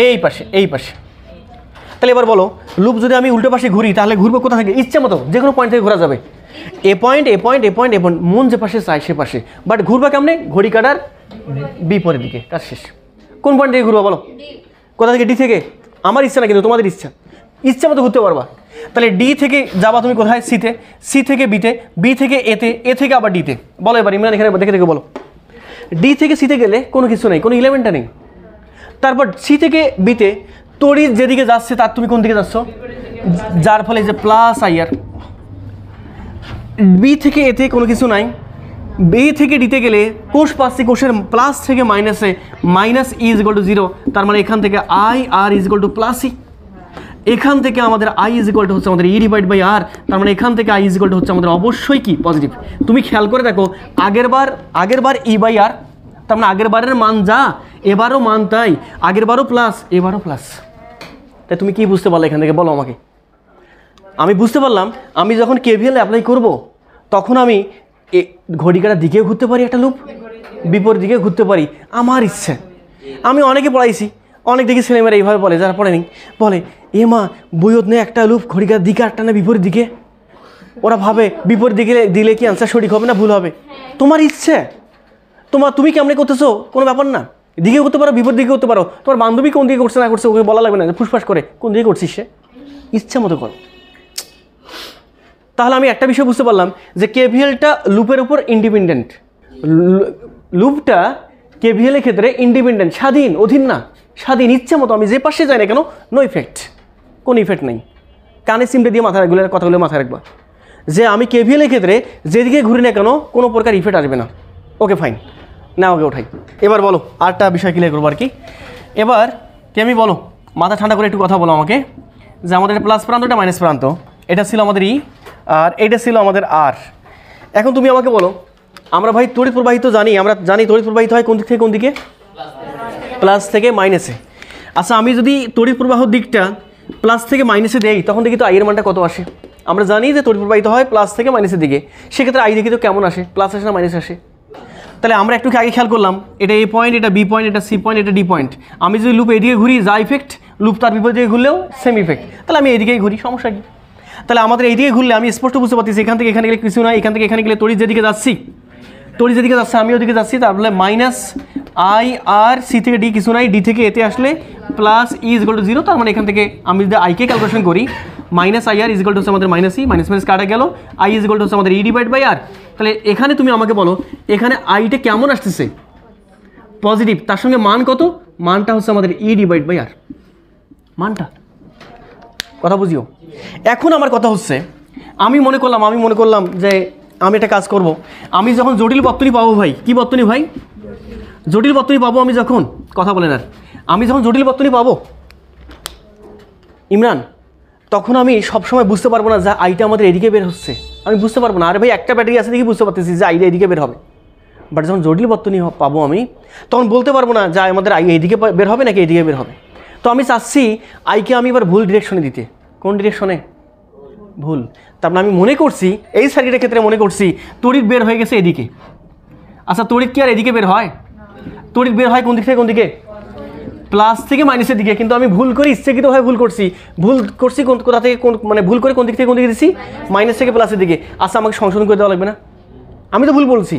এই পাশে, এই পাশে। তাহলে এবার বলো লুপ যদি আমি উল্টো পাশে ঘুরি তাহলে ঘুরবো কোথা থেকে? ইচ্ছা মতো যে কোনো পয়েন্ট থেকে ঘোরা যাবে, এ পয়েন্ট, এ পয়েন্ট, এ পয়েন্ট, এ পয়েন্ট, মন যে পাশে চাই সে পাশে। বাট ঘুরবা কেমনে? ঘড়ি কাটার বিপরীত দিকে, কাজ শেষ। কোন পয়েন্ট থেকে ঘুরবো বলো? কোথা থেকে? ডি থেকে। আমার ইচ্ছা না কিন্তু তোমাদের ইচ্ছা, ইচ্ছা মতো ঘুরতে পারবা। তাহলে ডি থেকে যাবা তুমি কোথায়? সিতে, সি থেকে বিতে, বি থেকে এতে, এ থেকে আবার ডিতে। বলো এবার ইমরান এখানে দেখে দেখে বলো। ডি থেকে সিতে গেলে কোনো কিছু নেই, কোনো ইলেভেনটা নেই। তারপর সি থেকে বিতে তড়িৎ যেদিকে যাচ্ছে তার তুমি কোন দিকে যাচ্ছ, যার ফলে যে প্লাস আইআর। বি থেকে এতে কোনো কিছু নাই, বি থেকে ডিতে গেলে কোষ পাচ্ছি, কোষের প্লাস থেকে মাইনাসে, minus E is equal to 0। তার মানে এখান থেকে I R is equal to plus E. এখান থেকে আমাদের আই ইজ ইকুয়াল টু হচ্ছে আমাদের ই ডিভাইড বাই আর, তার মানে এখান থেকে আই ইজ ইকুয়াল টু হচ্ছে আমাদের অবশ্যই কি পজিটিভ। তুমি খেয়াল করে দেখো আগেরবার ই বাই আর, তার মানে আগের বারের মান যা এবারও মান তাই, আগের বারও প্লাস এবারও প্লাস। তাই তুমি কি বুঝতে পারলে এখান থেকে বলো আমাকে? আমি বুঝতে পারলাম আমি যখন কেভিএল অ্যাপ্লাই করব তখন আমি ঘড়িকাটার দিকেও ঘুরতে পারি, একটা লুপ বিপরীত দিকে ঘুরতে পারি, আমার ইচ্ছে। আমি অনেকে পড়াইছি, অনেক দেখি ছেলেমেয়েরা এইভাবে বলে, যারা পড়েনি বলে এ মা বইয়ত নেই একটা লুপ ঘড়িকার দিকে একটা না বিপরীত দিকে, ওরা ভাবে বিপরীত দিকে দিলে কি আনসার সঠিক হবে না ভুল হবে। তোমার ইচ্ছে, তুমি কেমনে করতেছো কোনো ব্যাপার না, দিকে করতে পারো বিপরীত দিকে করতে পারো। তোমার বান্ধবী কোন দিকে করছে না করছে ওকে বলা লাগবে না, ফুসফাস করে কোন দিকে করছিস সে ইচ্ছা মতো করো। তাহলে আমি একটা বিষয় বুঝতে পারলাম যে কেভিএলটা লুপের উপর ইন্ডিপেন্ডেন্ট, লুপটা কেভিএলের ক্ষেত্রে ইন্ডিপেন্ডেন্ট, স্বাধীন, অধীন না, স্বাধীন, ইচ্ছে মতো আমি যে পাশে যাই না কেন নো ইফেক্ট, কোনো ইফেক্ট নেই। কানে সিমটে দিয়ে মাথায় রাখলে কথাগুলো মাথায় রাখবা যে আমি কেভিএলের ক্ষেত্রে যেদিকে ঘুরি না কেন কোনো প্রকার ইফেক্ট আসবে না। ওকে ফাইন, না ওকে ওঠাই। এবার বলো আরেকটা বিষয় ক্লিয়ার করবো আর কি। এবার আমি বলো মাথা ঠান্ডা করে একটু কথা বলো আমাকে যে আমাদের প্লাস প্রান্ত এটা মাইনাস প্রান্ত, এটা ছিল আমাদের ই আর এটা ছিল আমাদের আর। এখন তুমি আমাকে বলো আমরা ভাই তড়িৎ প্রবাহিত জানি, আমরা জানি তড়িৎ প্রবাহিত হয় কোন দিক থেকে কোন দিকে, প্লাস থেকে মাইনাসে। আচ্ছা আমি যদি তড়িৎ প্রবাহ দিকটা প্লাস থেকে মাইনাসে দেই তখন দেখি তো আই এর মানটা কত আসে। আমরা জানি যে তড়িৎ প্রবাহিত হয় প্লাস থেকে মাইনাসের দিকে, সেক্ষেত্রে আই দেখি তো কেমন আসে, প্লাস আসে না মাইনাস আসে। তাহলে আমরা একটু আগে খেয়াল করলাম এটা এ পয়েন্ট, এটা বি পয়েন্ট, এটা সি পয়েন্ট, এটা ডি পয়েন্ট। আমি যদি লুপ এদিকে ঘুরি যা ইফেক্ট, লুপ তার বিপরীত দিকে ঘুরলেও সেম ইফেক্ট, তাহলে আমি এদিকেই ঘুরি, সমস্যা কি? তাহলে আমাদের এইদিকে ঘুরলে আমি স্পষ্ট বুঝতে পারতেছি এখান থেকে এখানে গেলে কিছু নয়, এখান থেকে এখানে গেলে তড়িৎ যেদিকে যাচ্ছি, তড়িৎ যেদিকে যাচ্ছে আমি ওদিকে যাচ্ছি, তাহলে মাইনাস আই আর সি থেকে ডি কিছু নাই, ডি থেকে এতে আসলে plus E is equal to zero. তার মানে এখান থেকে আমি যদি আইকে ক্যালকুলেশন করি minus I R is equal to হচ্ছে আমাদের মাইনাস ই, মাইনাস মাইনাস কাটা গেল, আই ইজ ইকুয়াল টু হচ্ছে আমাদের ই ডিভাইড বাই আর। তাহলে এখানে তুমি আমাকে বলো এখানে আইটা কেমন আসতেছে, পজিটিভ, তার সঙ্গে মান কত, মানটা হচ্ছে আমাদের ই ডিভাইড বাই আর, মানটা। কথা বুঝিও। এখন আমার কথা হচ্ছে আমি মনে করলাম যে আমি একটা কাজ করব, আমি যখন জটিল বর্তনী পাবো ভাই, কি বর্তনী ভাই, জটিল বর্তনী পাবো আমি যখন, কথা বলেন আর, আমি যখন জটিল বর্তনী পাবো ইমরান, তখন আমি সবসময় বুঝতে পারবো না যে আইটা আমাদের এদিকে বের হচ্ছে, আমি বুঝতে পারবো না। আরে ভাই একটা ব্যাটারি আছে দেখি বুঝতে পারতেছি যে আইটা এদিকে বের হবে, বাট যখন জটিল বর্তনী পাবো আমি তখন বলতে পারবো না যে আমাদের আই এইদিকে বের হবে নাকি এইদিকে বের হবে। তো আমি চাচ্ছি আইকে আমি এবার ভুল ডিরেকশনে দিতে। কোন ডিরেকশনে? ভুল। তারপরে আমি মনে করছি এই সার্কিটের ক্ষেত্রে মনে করছি তড়িৎ বের হয়ে গেছে এদিকে। আচ্ছা তড়িৎ কি আর এদিকে বের হয়? তড়িৎ বের হয় কোন দিক থেকে কোন দিকে, প্লাস থেকে মাইনাসের দিকে। কিন্তু আমি ভুল করে ইচ্ছাকৃতভাবে ভুল করছি কোথা থেকে কোন, মানে ভুল করে কোন দিক থেকে কোন দিকে দিচ্ছি, মাইনাস থেকে প্লাসের দিকে। আচ্ছা আমাকে সংশোধন করে দেওয়া লাগবে না? আমি তো ভুল বলছি,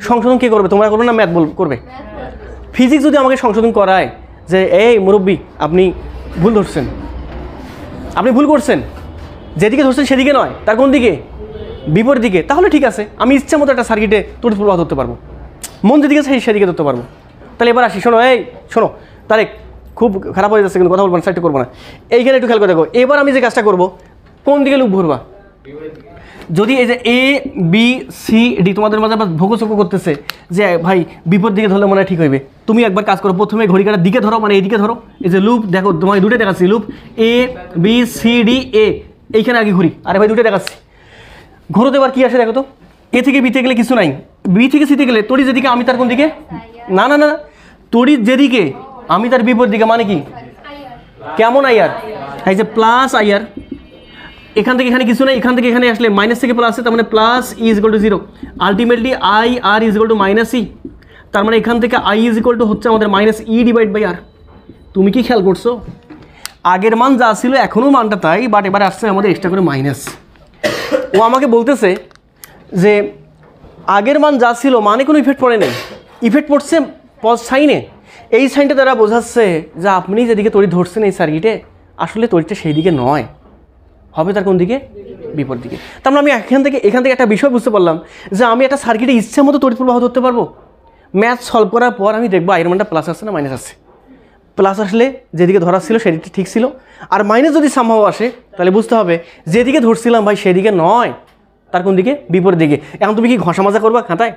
সংশোধন কে করবে, তোমরা করবে না ম্যাথ করবে? ফিজিক্স যদি আমাকে সংশোধন করায় যে এই মুরব্বী আপনি ভুল ধরছেন, আপনি ভুল করছেন, যেদিকে ধরছেন সেদিকে নয়, তার কোন দিকে, বিপরীত দিকে, তাহলে ঠিক আছে, আমি ইচ্ছা মতো একটা সার্কিটে তড়িৎ প্রবাহ ধরতে পারবো, মন যেদিকে আছে সেদিকে ধরতে পারবো। তাহলে এবার আসি, শোনো তারেক, খুব খারাপ হয়ে যাচ্ছে কিন্তু কথা বলবো না, সাইডটা করবো না, এইখানে একটু খেয়াল করে দেখো। এবার আমি যে কাজটা করবো, কোন দিকে লুপ ভরবা, যদি এই যে এ বি সি ডি তোমাদের মাঝে আবার ভোগচক্য করতেছে যে ভাই বিপরীত দিকে ধরলে মনে হয় ঠিক হইবে, তুমি একবার কাজ করো, প্রথমে ঘড়ি কাটার দিকে ধরো, মানে এইদিকে ধরো, এই যে লুপ দেখো তোমাকে দুটো দেখাচ্ছি, loop A B C D A, এইখানে আগে ঘুরি, আরে ভাই দুটো দেখাচ্ছি, ঘোরোতে এবার কী আসে দেখো তো, এ থেকে বিতে গেলে কিছু নাই, বি থেকে সিতে গেলে তড়িৎ যেদিকে আমি তার কোন দিকে, না না না, তড়িৎ যেদিকে আমি তার বিপরীত দিকে, মানে কি, কেমন আইআর, এই যে প্লাস আইআর, এখান থেকে এখানে কিছু নাই, এখান থেকে এখানে আসলে মাইনাস থেকে প্লাস, তার মানে plus E is equal to zero, ultimately I R is equal to minus E, তার মানে এখান থেকে আই ইজ ইকুয়াল টু হচ্ছে আমাদের মাইনাস ই ডিভাইড বাই আর। তুমি কি খেয়াল করছো, আগের মান যা ছিল এখনও মানটা তাই, বাট এবার আসছে আমাদের এক্সট্রা করে মাইনাস। ও আমাকে বলতেছে যে আগের মান যা ছিল মানে কোনো ইফেক্ট পড়ে নেই, ইফেক্ট পড়ছে পজ সাইনে, এই সাইনটা দ্বারা বোঝাচ্ছে যে আপনি যেদিকে তড়িৎ ধরছেন এই সার্কিটে আসলে তড়িৎটা সেই দিকে নয়, হবে তার কোন দিকে, বিপরীত দিকে। তার মানে আমি এখান থেকে একটা বিষয় বুঝতে পারলাম যে আমি একটা সার্কিটে ইচ্ছা মতো তড়িৎ প্রবাহ ধরতে পারবো। ম্যাথ সলভ করার পর আমি দেখবো আইয়ের মানটা প্লাস আসছে না মাইনাস আসছে, প্লাস আসলে যেদিকে ধরা ছিল সেদিকটা ঠিক ছিল, আর মাইনাস যদি সম্ভব আসে তাহলে বুঝতে হবে যেদিকে ধরছিলাম ভাই সেদিকে নয়, তার কোন দিকে, বিপরীত দিকে। এখন তুমি কি ঘষা মাজা করবা খাতায়,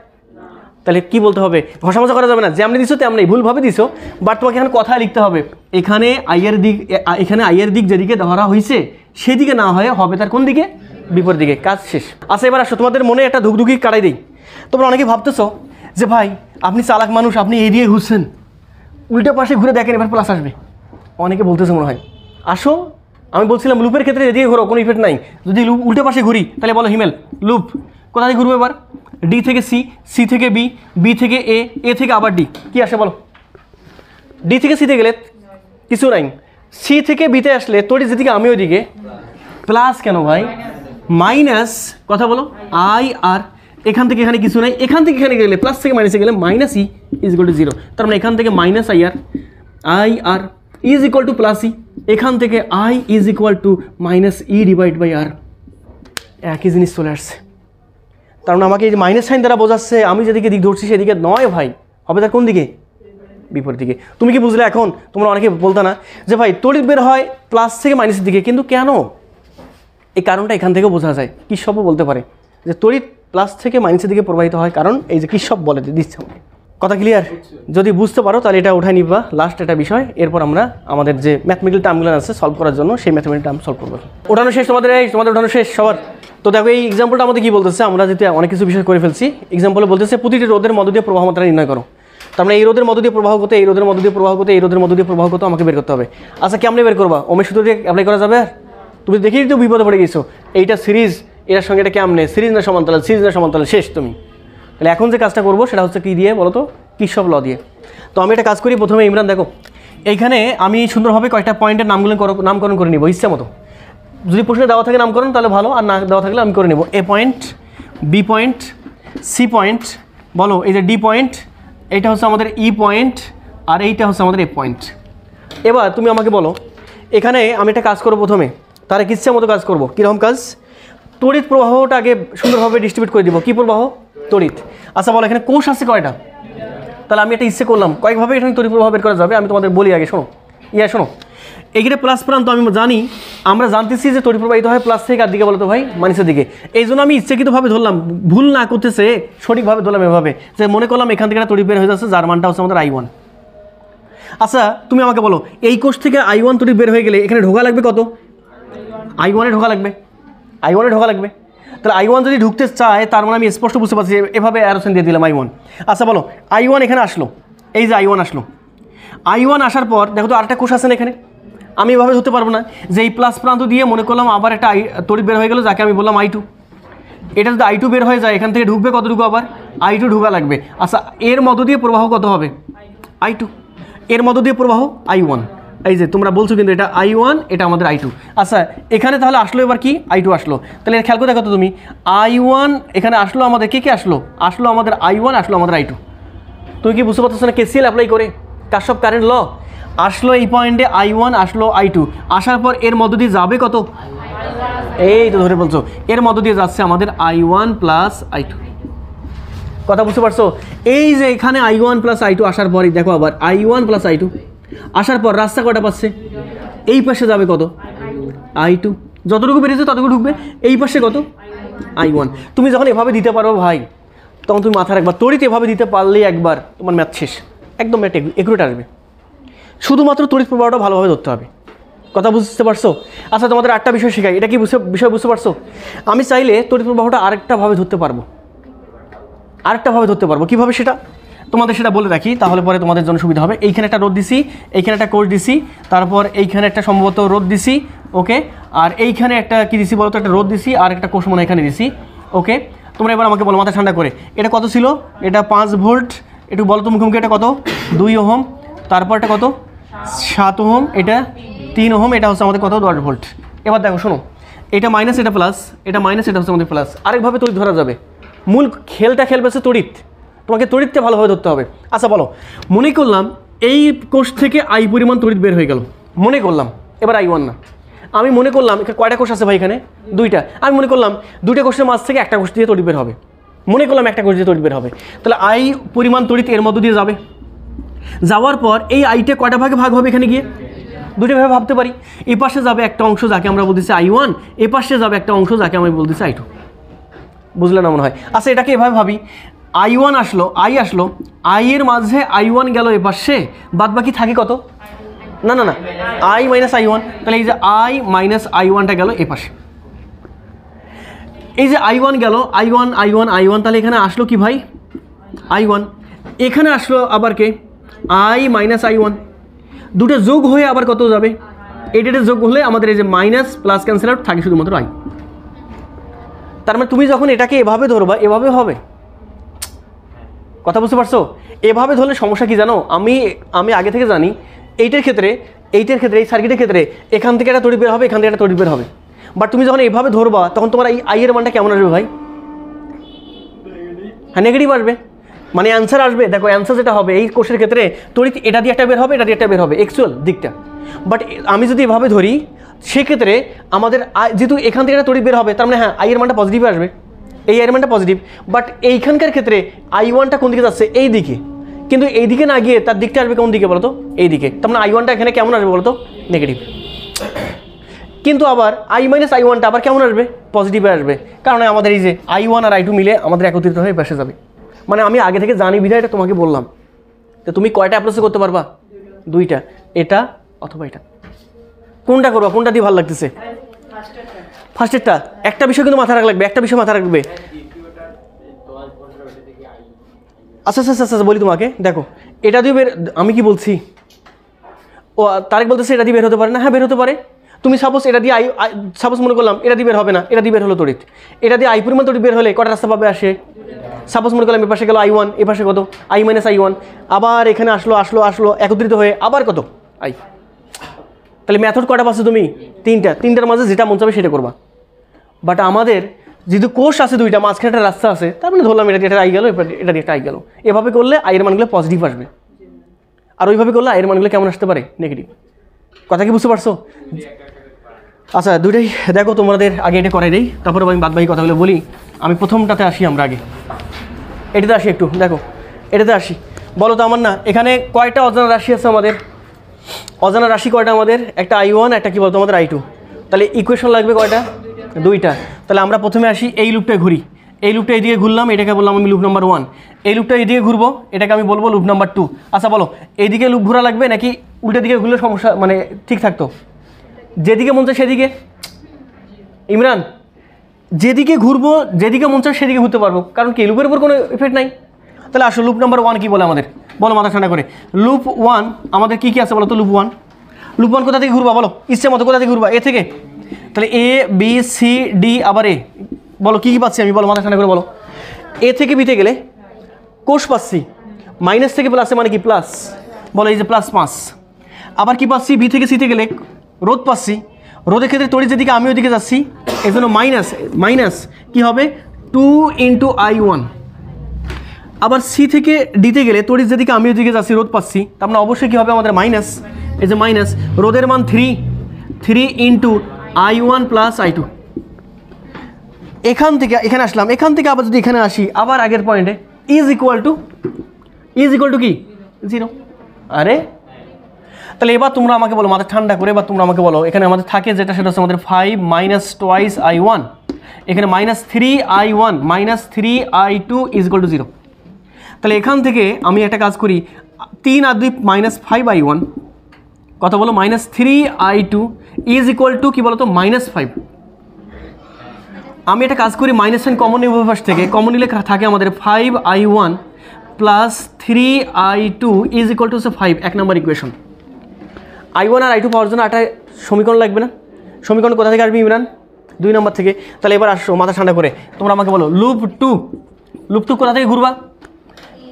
তাহলে কি বলতে হবে, ঘষা মজা করা যাবে না, যেমনি দিছো তেমনি, ভুলভাবে দিছো, বাট তোমাকে এখানে কথা লিখতে হবে। এখানে আইয়ের দিক যেদিকে ধরা হয়েছে সেদিকে না হয়ে হবে তার কোন দিকে, বিপরীত দিকে। কাজ শেষ। আচ্ছা এবার আসো, তোমাদের মনে একটা ধুকধুকি কাটাই দিই। তোমরা অনেকে ভাবতেছো যে ভাই আপনি চালাক মানুষ, আপনি এই দিয়ে ঘুরছেন, উল্টো পাশে ঘুরে দেখেন এবার প্লাস আসবে। অনেকে বলতেছে মনে হয়। আসো, আমি বলছিলাম লুপের ক্ষেত্রে এদিকে ঘোরো, কোনো ইফেক্ট নাই। যদি লুপ উল্টো পাশে ঘুরি তাহলে বলো হিমেল লুপ কোথা থেকে ঘুরবো এবার, ডি থেকে সি, সি থেকে বি, বি থেকে এ, এ থেকে আবার ডি, কি আসে বলো? ডি থেকে সিতে গেলে কিছু নাই, সি থেকে বিতে আসলে তোর যেদিকে আমি ওইদিকে প্লাস, কেন ভাই মাইনাস, কথা বলো আই আর, এখান থেকে এখানে কিছু নাই, এখান থেকে এখানে গেলে প্লাস থেকে মাইনাসে গেলে minus E is equal to 0। তার মানে এখান থেকে minus I R is equal to plus E, এখান থেকে I is equal to minus E divide by R, একই জিনিস চলে আসছে। তার মানে আমাকে এই যে মাইনাস সাইন দ্বারা বোঝাচ্ছে আমি যেদিকে দিক ধরছি সেদিকে নয় ভাই, হবে তার কোন দিকে, বিপরীত দিকে। তুমি কি বুঝলে এখন? তোমরা অনেকে বলতো না যে ভাই তড়িৎ বের হয় প্লাস থেকে মাইনাসের দিকে, কিন্তু কেন? এই কারণটা এখান থেকে বোঝা যায়। কির্শফও বলতে পারে যে তড়িৎ প্লাস থেকে মাইনাসের দিকে প্রবাহিত হয়, কারণ এই যে কির্শফ বলে দিচ্ছে আমাকে। কথা ক্লিয়ার? যদি বুঝতে পারো তাহলে এটা উঠাই নিবা, লাস্ট একটা বিষয়। এরপর আমরা আমাদের যে ম্যাথমেটিক্যাল টার্মগুলো আছে সলভ করার জন্য সেই ম্যাথমেটিক্যাল টার্ম সলভ করবো। ওঠানো শেষ তোমাদের? তোমাদের ওঠানো শেষ সবার? তো দেখো এই এক্সাম্পলটা আমাদের কি বলতেছে, আমরা যেহেতু অনেক কিছু বিষয় করে ফেলছি, এক্সাম্পলে বলতেছে প্রতিটি রোদের মধ্য দিয়ে প্রবাহ মাত্রা নির্ণয় করো। তার মানে এই রোদের মধ্য দিয়ে প্রবাহ করতে, এই রোদের মধ্য দিয়ে প্রবাহ করতে, এই রোদের মধ্য দিয়ে প্রবাহ করতে আমাকে বের করতে হবে। আচ্ছা কেমনে বের করবা? ওমের সূত্র দিয়ে অ্যাপ্লাই করা যাবে? তুমি দেখেই তো বিপদে পড়ে গেছো, এইটা সিরিজ, এটার সঙ্গে এটা কেমনে, সিরিজ না সমান্তরাল, সিরিজ না সমান্তরাল, শেষ তুমি। তাহলে এখন যে কাজটা করবো সেটা হচ্ছে কী দিয়ে বলো তো, কির্শফ ল দিয়ে। তো আমি একটা কাজ করি, প্রথমে ইমরান দেখো এইখানে আমি সুন্দরভাবে কয়েকটা পয়েন্টের নামকরণ করে নিব ইচ্ছা মতো। যদি প্রশ্নে দেওয়া থাকে নামকরণ তাহলে ভালো, আর না দেওয়া থাকলে আমি করে নেব। A point, B point, C point, বলো এই যে ডি পয়েন্ট, এইটা হচ্ছে আমাদের ই পয়েন্ট, আর এইটা হচ্ছে আমাদের এ পয়েন্ট। এবার তুমি আমাকে বলো, এখানে আমি একটা কাজ করবো প্রথমে, তার ইচ্ছা মতো কাজ করবো। কীরকম কাজ? তড়িৎ প্রবাহটা আগে সুন্দরভাবে ডিস্ট্রিবিউট করে দিব। কী প্রবাহ? তড়িৎ। আচ্ছা বলো এখানে কোষ আছে কয়টা? তাহলে আমি একটা ইচ্ছে করলাম কয়েকভাবে এখানে তড়িৎ প্রবাহ বের করা যাবে। আমি তোমাদের বলি আগে, শোনো শোনো, এইখানে প্লাস প্রান্ত আমি জানি, আমরা জানতেছি যে তড়িৎ প্রবাহিত হয় প্লাস থেকে আর দিকে বলো তো ভাই, মাইনাসের দিকে। এই জন্য আমি ইচ্ছাকৃতভাবে ধরলাম, ভুল না করতেছে, সঠিকভাবে ধরলাম এভাবে, যে মনে করলাম এখান থেকে একটা তড়িৎ বের হয়ে যাচ্ছে যার মানটা হচ্ছে আমাদের I1। আচ্ছা তুমি আমাকে বলো এই কোষ থেকে I1 তড়িৎ বের হয়ে গেলে এখানে ঢোকা লাগবে কত? I1 ঢোকা লাগবে, I1 ঢোকা লাগবে। তাহলে I1 যদি ঢুকতে চায় তার মানে আমি স্পষ্ট বুঝতে পারছি, এভাবে অ্যারোসেন দিয়ে দিলাম I1। আচ্ছা বলো I1 এখানে আসলো, এই যে I1 আসলো, I1 আসার পর দেখো তো আরেকটা কোষ আছে না এখানে, আমি এভাবে ধরতে পারবো না যে এই প্লাস প্রান্ত দিয়ে মনে করলাম আবার একটা তড়িৎ বের হয়ে গেল যাকে আমি বললাম I2। এটা যদি I2 বের হয়ে যায় এখান থেকে ঢুকবে কতটুকু, আবার I2 ঢোকা লাগবে। আচ্ছা এর মধ্য দিয়ে প্রবাহ কত হবে? I2। এর মধ্য দিয়ে প্রবাহ I1। এই যে তোমরা বলছো কিন্তু এটা I1, এটা আমাদের I2। আচ্ছা এখানে তাহলে আসলো এবার কি, I2 আসলো। তাহলে এর খেয়াল করে দেখো তো তুমি, I1 এখানে আসলো আমাদের, কে কে আসলো? আসলো আমাদের I1, আসলো আমাদের I2। তুমি কি বুঝতে পারছো না? KCL অ্যাপ্লাই করে কার্শফ কারেন্ট ল আসলো এই পয়েন্টে, I1 আসলো I2, আসার পর এর মধ্য দিয়ে যাবে কত? এই তো ধরে বলছো, এর মধ্য দিয়ে যাচ্ছে আমাদের I1 প্লাস I2। কথা বুঝতে পারছো? এই যে এখানে I1 প্লাস I2 আসার পরই দেখো আবার I1 প্লাস I2 আসার পর রাস্তা কটা পাচ্ছে? এই পাশে যাবে কত? I2। যতটুকু বেরিয়েছে ততটুকু ঢুকবে, এই পাশে কত? I1। তুমি যখন এভাবে দিতে পারো ভাই, তখন তুমি মাথায় রাখবা তড়িৎ এভাবে দিতে পারলেই একবার তোমার ম্যাথ শেষ, একদম ম্যাথ একুরেট আসবে। শুধুমাত্র তড়িৎ প্রবাহটা ভালোভাবে ধরতে হবে। কথা বুঝতে পারছো? আচ্ছা তোমাদের একটা বিষয় শেখাই, এটা কি বিষয় বুঝতে পারছো? আমি চাইলে তড়িৎ প্রবাহটা আরেকটাভাবে ধরতে পারবো, কীভাবে সেটা তোমাদের সেটা বলে রাখি, তাহলে পরে তোমাদের জন্য সুবিধা হবে। এইখানে একটা রোদ দিছি, এইখানে একটা কোষ দিছি, তারপর এইখানে একটা সম্ভবত রোদ দিছি, ওকে, আর এইখানে একটা কি দিছি বলো তো, একটা রোদ দিছি আর একটা কোষ মনে এখানে দিছি, ওকে। তোমরা এবার আমাকে বলো মাথা ঠান্ডা করে, এটা কত ছিল? এটা 5 ভোল্ট, একটু বলো তো মুখোমুখি, এটা কত? 2 ওহম, তারপর এটা কত? 7 ওহম, এটা 3 ওহম, এটা হচ্ছে আমাদের কত? 10 ভোল্ট। এবার দেখো শোনো, এটা মাইনাস, এটা প্লাস, এটা মাইনাস, এটা হচ্ছে আমাদের প্লাস। আরেকভাবে তড়িৎ ধরা যাবে, মূল খেলটা খেলবে হচ্ছে তড়িৎ, তোমাকে তড়িৎটা ভালোভাবে ধরতে হবে। আচ্ছা বলো, মনে করলাম এই কোষ থেকে I পরিমাণ তড়িৎ বের হয়ে গেল, মনে করলাম, এবার I1 না, আমি মনে করলাম কয়টা কোষ আছে ভাই এখানে? 2টা। আমি মনে করলাম 2টা কোষের মাঝ থেকে একটা কোষ দিয়ে তড়িৎ বের হবে, মনে করলাম একটা কোষ দিয়ে তড়িৎ বের হবে। তাহলে I পরিমাণ তড়িৎ এর মধ্য দিয়ে যাবে, যাওয়ার পর এই আইটা কয়টা ভাগে ভাগ হবে? এখানে গিয়ে 2টা ভাবে ভাবতে পারি। এই পাশে যাবে একটা অংশ যাকে আমরা বলতেছি I1, এ পাশে যাবে একটা অংশ যাকে আমি বলতেছি I2। বুঝলে না মনে হয়? আচ্ছা এটাকে এভাবে ভাবি, I1 আসলো, I আসলো, I এর মাঝে I1 গেল এ পাশে, বাদ বাকি থাকে কত? না না না, I মাইনাস I1, তাহলে এই যে I মাইনাস I1টা গেল এ পাশে। এই যে I1 গেল, I1 I1 I1, তাহলে এখানে আসলো কি ভাই? I1। এখানে আসলো আবার কে? I minus I1। দুটো যোগ হয়ে আবার কত যাবে? এটা যোগ হলে আমাদের এই যে মাইনাস প্লাস ক্যান্সেল আউট থাকে শুধুমাত্র I। তার মানে তুমি যখন এটাকে এভাবে ধরবা, এভাবে হবে। কথা বুঝতে পারছো? এভাবে ধরলে সমস্যা কি জানো? আমি আগে থেকে জানি এইটার ক্ষেত্রে এই সার্কিটের ক্ষেত্রে এখান থেকে একটা তড়িৎ বের হবে, এখান থেকে একটা তড়িৎ বের হবে। বাট তুমি যখন এভাবে ধরবা তখন তোমার এই I এর মানটা কেমন আসবে ভাই? হ্যাঁ, নেগেটিভ আসবে। মানে অ্যান্সার আসবে, দেখো অ্যান্সার যেটা হবে এই কোষের ক্ষেত্রে তড়িৎ এটা দিয়ে একটা বের হবে, এটা দিয়ে একটা বের হবে, অ্যাকচুয়াল দিকটা। বাট আমি যদি এভাবে ধরি সেক্ষেত্রে আমাদের যেহেতু এখান থেকে একটা তড়িৎ বের হবে, তার মানে হ্যাঁ I এর মানটা পজিটিভ আসবে, এই I এর মানটা পজিটিভ। বাট এইখানকার ক্ষেত্রে I1টা কোন দিকে যাচ্ছে? এই দিকে। কিন্তু এই দিকে না গিয়ে তার দিকটা আসবে কোন দিকে বলো তো? এই দিকে। তার মানে I1টা এখানে কেমন আসবে বলো তো? নেগেটিভ। কিন্তু আবার I মাইনাস I1টা আবার কেমন আসবে? পজিটিভে আসবে, কারণ আমাদের এই যে I1 আর I2 মিলে আমাদের একত্রিত হয়ে পাশে যাবে। মানে আমি আগে থেকে জানি বিধায় এটা তোমাকে বললাম। তো তুমি কয়টা অ্যাপ্রোচ করতে পারবা? দুইটা, এটা অথবা এটা। কোনটা করবা? কোনটা দিয়ে ভালো লাগতেছে? ফার্স্টেরটা। একটা বিষয় কিন্তু মাথায় রাখা লাগবে, একটা বিষয় মাথায় রাখবে। আচ্ছা আচ্ছা আচ্ছা বলি তোমাকে, দেখো এটা দিয়ে বের, আমি কি বলছি? ও তারেক বলতেছে এটা দিয়ে বের হতে পারে না। হ্যাঁ, বের হতে পারে। তুমি সাপোজ এটা দিয়ে সাপোজ মনে করলাম এটা দিয়ে বের হবে না, এটা দিয়ে বের হলো তড়িৎ। এটা দিয়ে I পরিমাণ তড়িৎ বের হলে কটা রাস্তা পাবে? আসে। সাপোজ মনে করলাম এ পাশে গেল I1, এ পাশে কত? I মাইনাস I1, আবার এখানে আসলো একত্রিত হয়ে আবার কত? I। তাহলে মেথড কটা পাচ্ছ তুমি? তিনটার মাঝে যেটা মন চাবে সেটা করবা। বাট আমাদের যেহেতু কোষ আছে দুইটা, মাঝখানে একটা রাস্তা আছে, তার মানে ধরলাম এটা দিয়ে একটা I গেল, এটা দিয়ে একটা I গেল। এভাবে করলে I এর মানগুলো পজিটিভ আসবে, আর ওইভাবে করলে I এর মানগুলো কেমন আসতে পারে? নেগেটিভ। কথা কি বুঝতে পারছো? আচ্ছা, দুইটাই দেখো তোমাদের আগে এটা করাই দেই, তারপরে আমি বাদবাকি কথাগুলো বলি। আমি প্রথমটাতে আসি, আমরা আগে এটাতে আসি, একটু দেখো এটাতে আসি। বলো তো আমার না এখানে কয়টা অজানা রাশি আছে আমাদের? অজানা রাশি কয়টা আমাদের? একটা I1, একটা কি বলতো আমাদের I2। তাহলে ইকুয়েশন লাগবে কয়টা? দুইটা। তাহলে আমরা প্রথমে আসি, এই লুপটায় ঘুরি। এই লুপটা এদিকে ঘুরলাম, এটাকে বললাম আমি লুপ নাম্বার 1। এই লুপটা এদিকে ঘুরবো, এটাকে আমি বলবো লুপ নাম্বার 2। আচ্ছা বলো, এইদিকে লুপ ঘোরা লাগবে নাকি উল্টো দিকে ঘুরলে সমস্যা মানে ঠিক থাকতো? যেদিকে মন চায় সেদিকে। ইমরান, যেদিকে ঘুরবো, যেদিকে মন চায় সেদিকে ঘুরতে পারবো, কারণ কি লুপের উপর কোনো এফেক্ট নাই। তাহলে আসো লুপ নাম্বার 1 কি বলে আমাদের? বলো মাথা ঠান্ডা করে। লুপ 1 আমাদের কি কি আছে বলো তো? লুপ 1 কোথা থেকে ঘুরবা বলো? ইচ্ছে মতো কোথা থেকে ঘুরবা? এ থেকে। তাহলে A B C D আবার A। বলো কি কি পাচ্ছি আমি? বলো মাথা ঠান্ডা করে বলো। A থেকে B তে গেলে কোষ পাচ্ছি, মাইনাস থেকে প্লাসে মানে কি? প্লাস। বলো এই যে প্লাস 5। আবার কি পাচ্ছি? B থেকে C তে গেলে রোধ পাচ্ছি। রোধের ক্ষেত্রে তড়িৎ যেদিকে আমি ওইদিকে যাচ্ছি, এই জন্য মাইনাস কি হবে? 2 × I1। আবার C থেকে D তে গেলে তড়িৎ যেদিকে আমি ওইদিকে যাচ্ছি, রোধ পাচ্ছি, তার মানে অবশ্যই কী হবে আমাদের? মাইনাস। এই যে মাইনাস, রোধের মান 3 × I1 + I2। এখান থেকে এখানে আসলাম, এখান থেকে আবার যদি এখানে আসি, আবার আগের পয়েন্টে ইজ ইকুয়াল টু কি? 0। আরে তাহলে এবার তোমরা আমাকে বলো মাথা ঠান্ডা করে, এবার তোমরা আমাকে বলো এখানে আমাদের থাকে যেটা, সেটা হচ্ছে আমাদের 5 - twice I1, এখানে -3 I1 -3 I2 = 0। তাহলে এখান থেকে আমি একটা কাজ করি, 3 আর 2 -5 I1, কত বলো? -3 I2 = কি বলো তো? -5। আমি একটা কাজ করি, মাইনাস সাইন কমন নেব পাশ থেকে, কমন নিলে থাকে আমাদের 5 I1 + 3 I2 = 5। 1 নম্বর ইকুয়েশন। I1 আর I2 পাওয়ার জন্য একটা সমীকরণ লাগবে না? সমীকরণ কোথা থেকে আসবে ইমরান? 2 নম্বর থেকে। তাহলে এবার আসো মাথা ঠান্ডা করে, তোমরা আমাকে বলো লুপ 2 কোথা থেকে ঘুরবা?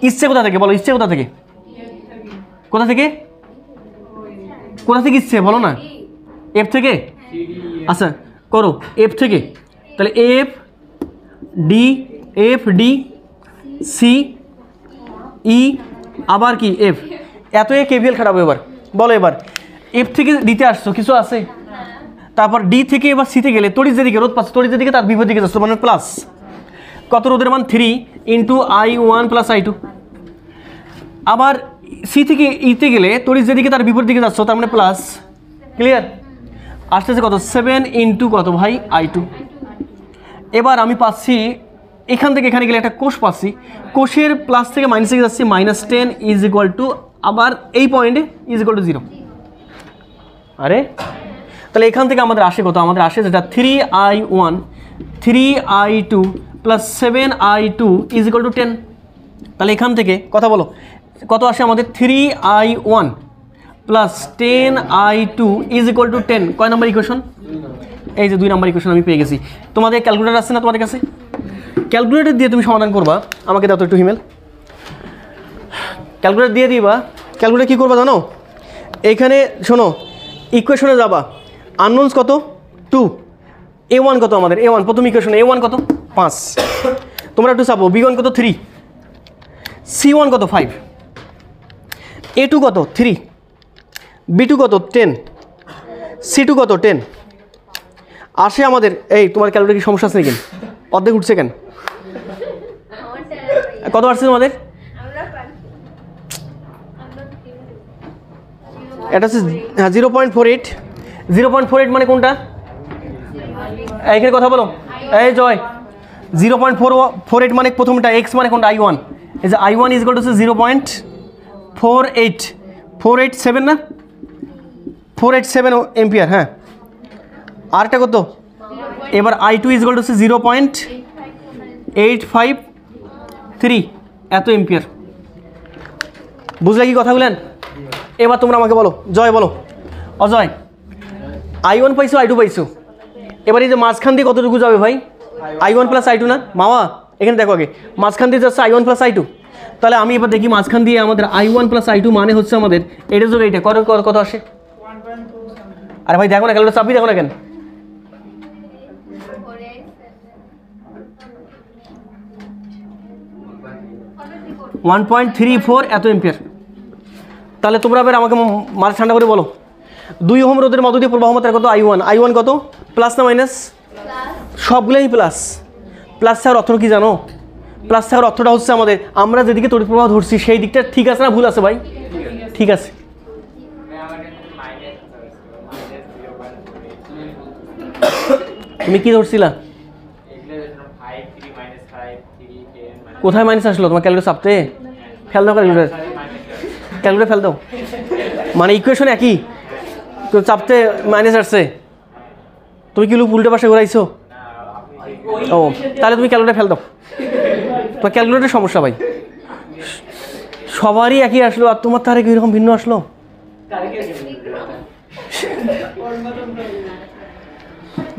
ইচ্ছে কোথা থেকে? বলো ইচ্ছে কোথা থেকে? কোথা থেকে ইচ্ছে বলো না? F থেকে? আচ্ছা করো F থেকে। তাহলে F D C E আবার কি F। এত KVL খাটাবো এবার। বলো এবার F থেকে D তে আসছো, কিছু আছে? তারপর D থেকে এবার C তে গেলে তড়িৎ যেদিকে রোধ পাচ্ছ, তড়িৎ যেদিকে তার বিপরীত দিকে যাচ্ছে, মানে প্লাস। কত? রোধের মান 3 × I1 + I2। আবার C থেকে E তে গেলে তড়িৎ যেদিকে তার বিপরীত দিকে যাচ্ছ, তার মানে প্লাস। ক্লিয়ার? আসতেছে কত? 7 × কত ভাই? I2। এবার আমি পাচ্ছি এখান থেকে এখানে গেলে একটা কোষ পাচ্ছি, কোষের প্লাস থেকে মাইনাসে যাচ্ছি, -10 ইজ ইকুয়াল টু আবার এই পয়েন্টে ইজ ইকুয়াল টু 0। আরে তাহলে এখান থেকে আমাদের আসে কত? আমাদের আসে যেটা 3i1 3i2 plus 7i2 is equal two 10। তাহলে এখান থেকে কথা বলো কত আসে আমাদের? 3i1 plus 10i2 is equal two 10। কয় নম্বর ইকুয়েশন? এই যে 2 নম্বর ইকুয়েশন আমি পেয়ে গেছি। তোমাদের ক্যালকুলেটর আছে না তোমাদের কাছে? ক্যালকুলেটর দিয়ে তুমি সমাধান করবা। আমাকে দাও তো একটু হিমেল, ক্যালকুলেটর দিয়ে দিবা। ক্যালকুলেটর কী করবা জানো? এইখানে শোনো, ইকুয়েশনে যাবা, আননোনস কত? 2, a1 কত আমাদের? a1 প্রথম ইকুয়েশন, a1 কত? 5। তোমরা একটু চাপো, b1 কত? 3, c1 কত? 5, a2 কত? 3, b2 কত? 10, c2 কত? 10। আসে আমাদের, এই তোমার ক্যালকুলেটর কি সমস্যা আছে নাকি? অর্ধেক উঠছে কেন? কত আসছে তোমাদের? এটা হচ্ছে 0.48। 0.48 মানে কোনটা? এখানে কথা বলো, এই জয় 0.48 মানে প্রথমটা, এক্স মানে কোনটা? i1। এই যে i1 ইজ ইকুয়াল টু 0.48, 487 না? 487 এম্পিয়ার। হ্যাঁ, আরটা কত? এবার i2 ইজ ইকুয়াল টু 0.853 এত এম্পিয়ার। বুঝলে কি কথা বলেন? এবার তোমরা আমাকে বলো, জয় বলো, অজয় i1 পাইছো, i2 পাইছো, এবার এই যে মাঝখান দিয়ে কতটুকু যাবে ভাই? i1 প্লাস i2 না মামা? এখানে দেখো আগে মাঝখান দিয়ে যাচ্ছে i1 প্লাস i2। তাহলে আমি এবার দেখি মাঝখান দিয়ে আমাদের i1 প্লাস i2 মানে হচ্ছে আমাদের এটা যোগ এইটা কত আসে? আরে ভাই দেখো না, ক্যালকুলেটর চাপি দেখো না কেন? ওয়ান 1.34 এত এম্পিয়ার। তাহলে তোমরা এবার আমাকে মাথা ঠান্ডা করে বলো, 2 ওহম রোধের মধ্য দিয়ে প্রবাহ মাত্রা কত? i1 কত? প্লাস না মাইনাস? সবগুলোই প্লাস। প্লাস থাকার অর্থ কি জানো? প্লাস থাকার অর্থটা হচ্ছে আমাদের আমরা যেদিকে তড়িৎ প্রবাহ ধরছি সেই দিকটা ঠিক আছে না ভুল আছে ভাই? ঠিক আছে। তুমি কি ধরছিলা? কোথায় মাইনাস আসলো তোমার ক্যালকুলেটর চাপতে? ফেল দাও ক্যালকুলেটর ফেল দাও। মানে ইকুয়েশন একই, চাপতে মাইনাস আসছে। তুমি কি লুপ উল্টো পাশে ঘুরাইছো? ও তাহলে তুমি ক্যালকুলেটর ফেল দাও। তোমার ক্যালকুলেটরের সমস্যা ভাই, সবারই একই আসলো আর তোমার তার এরকম ভিন্ন আসলো।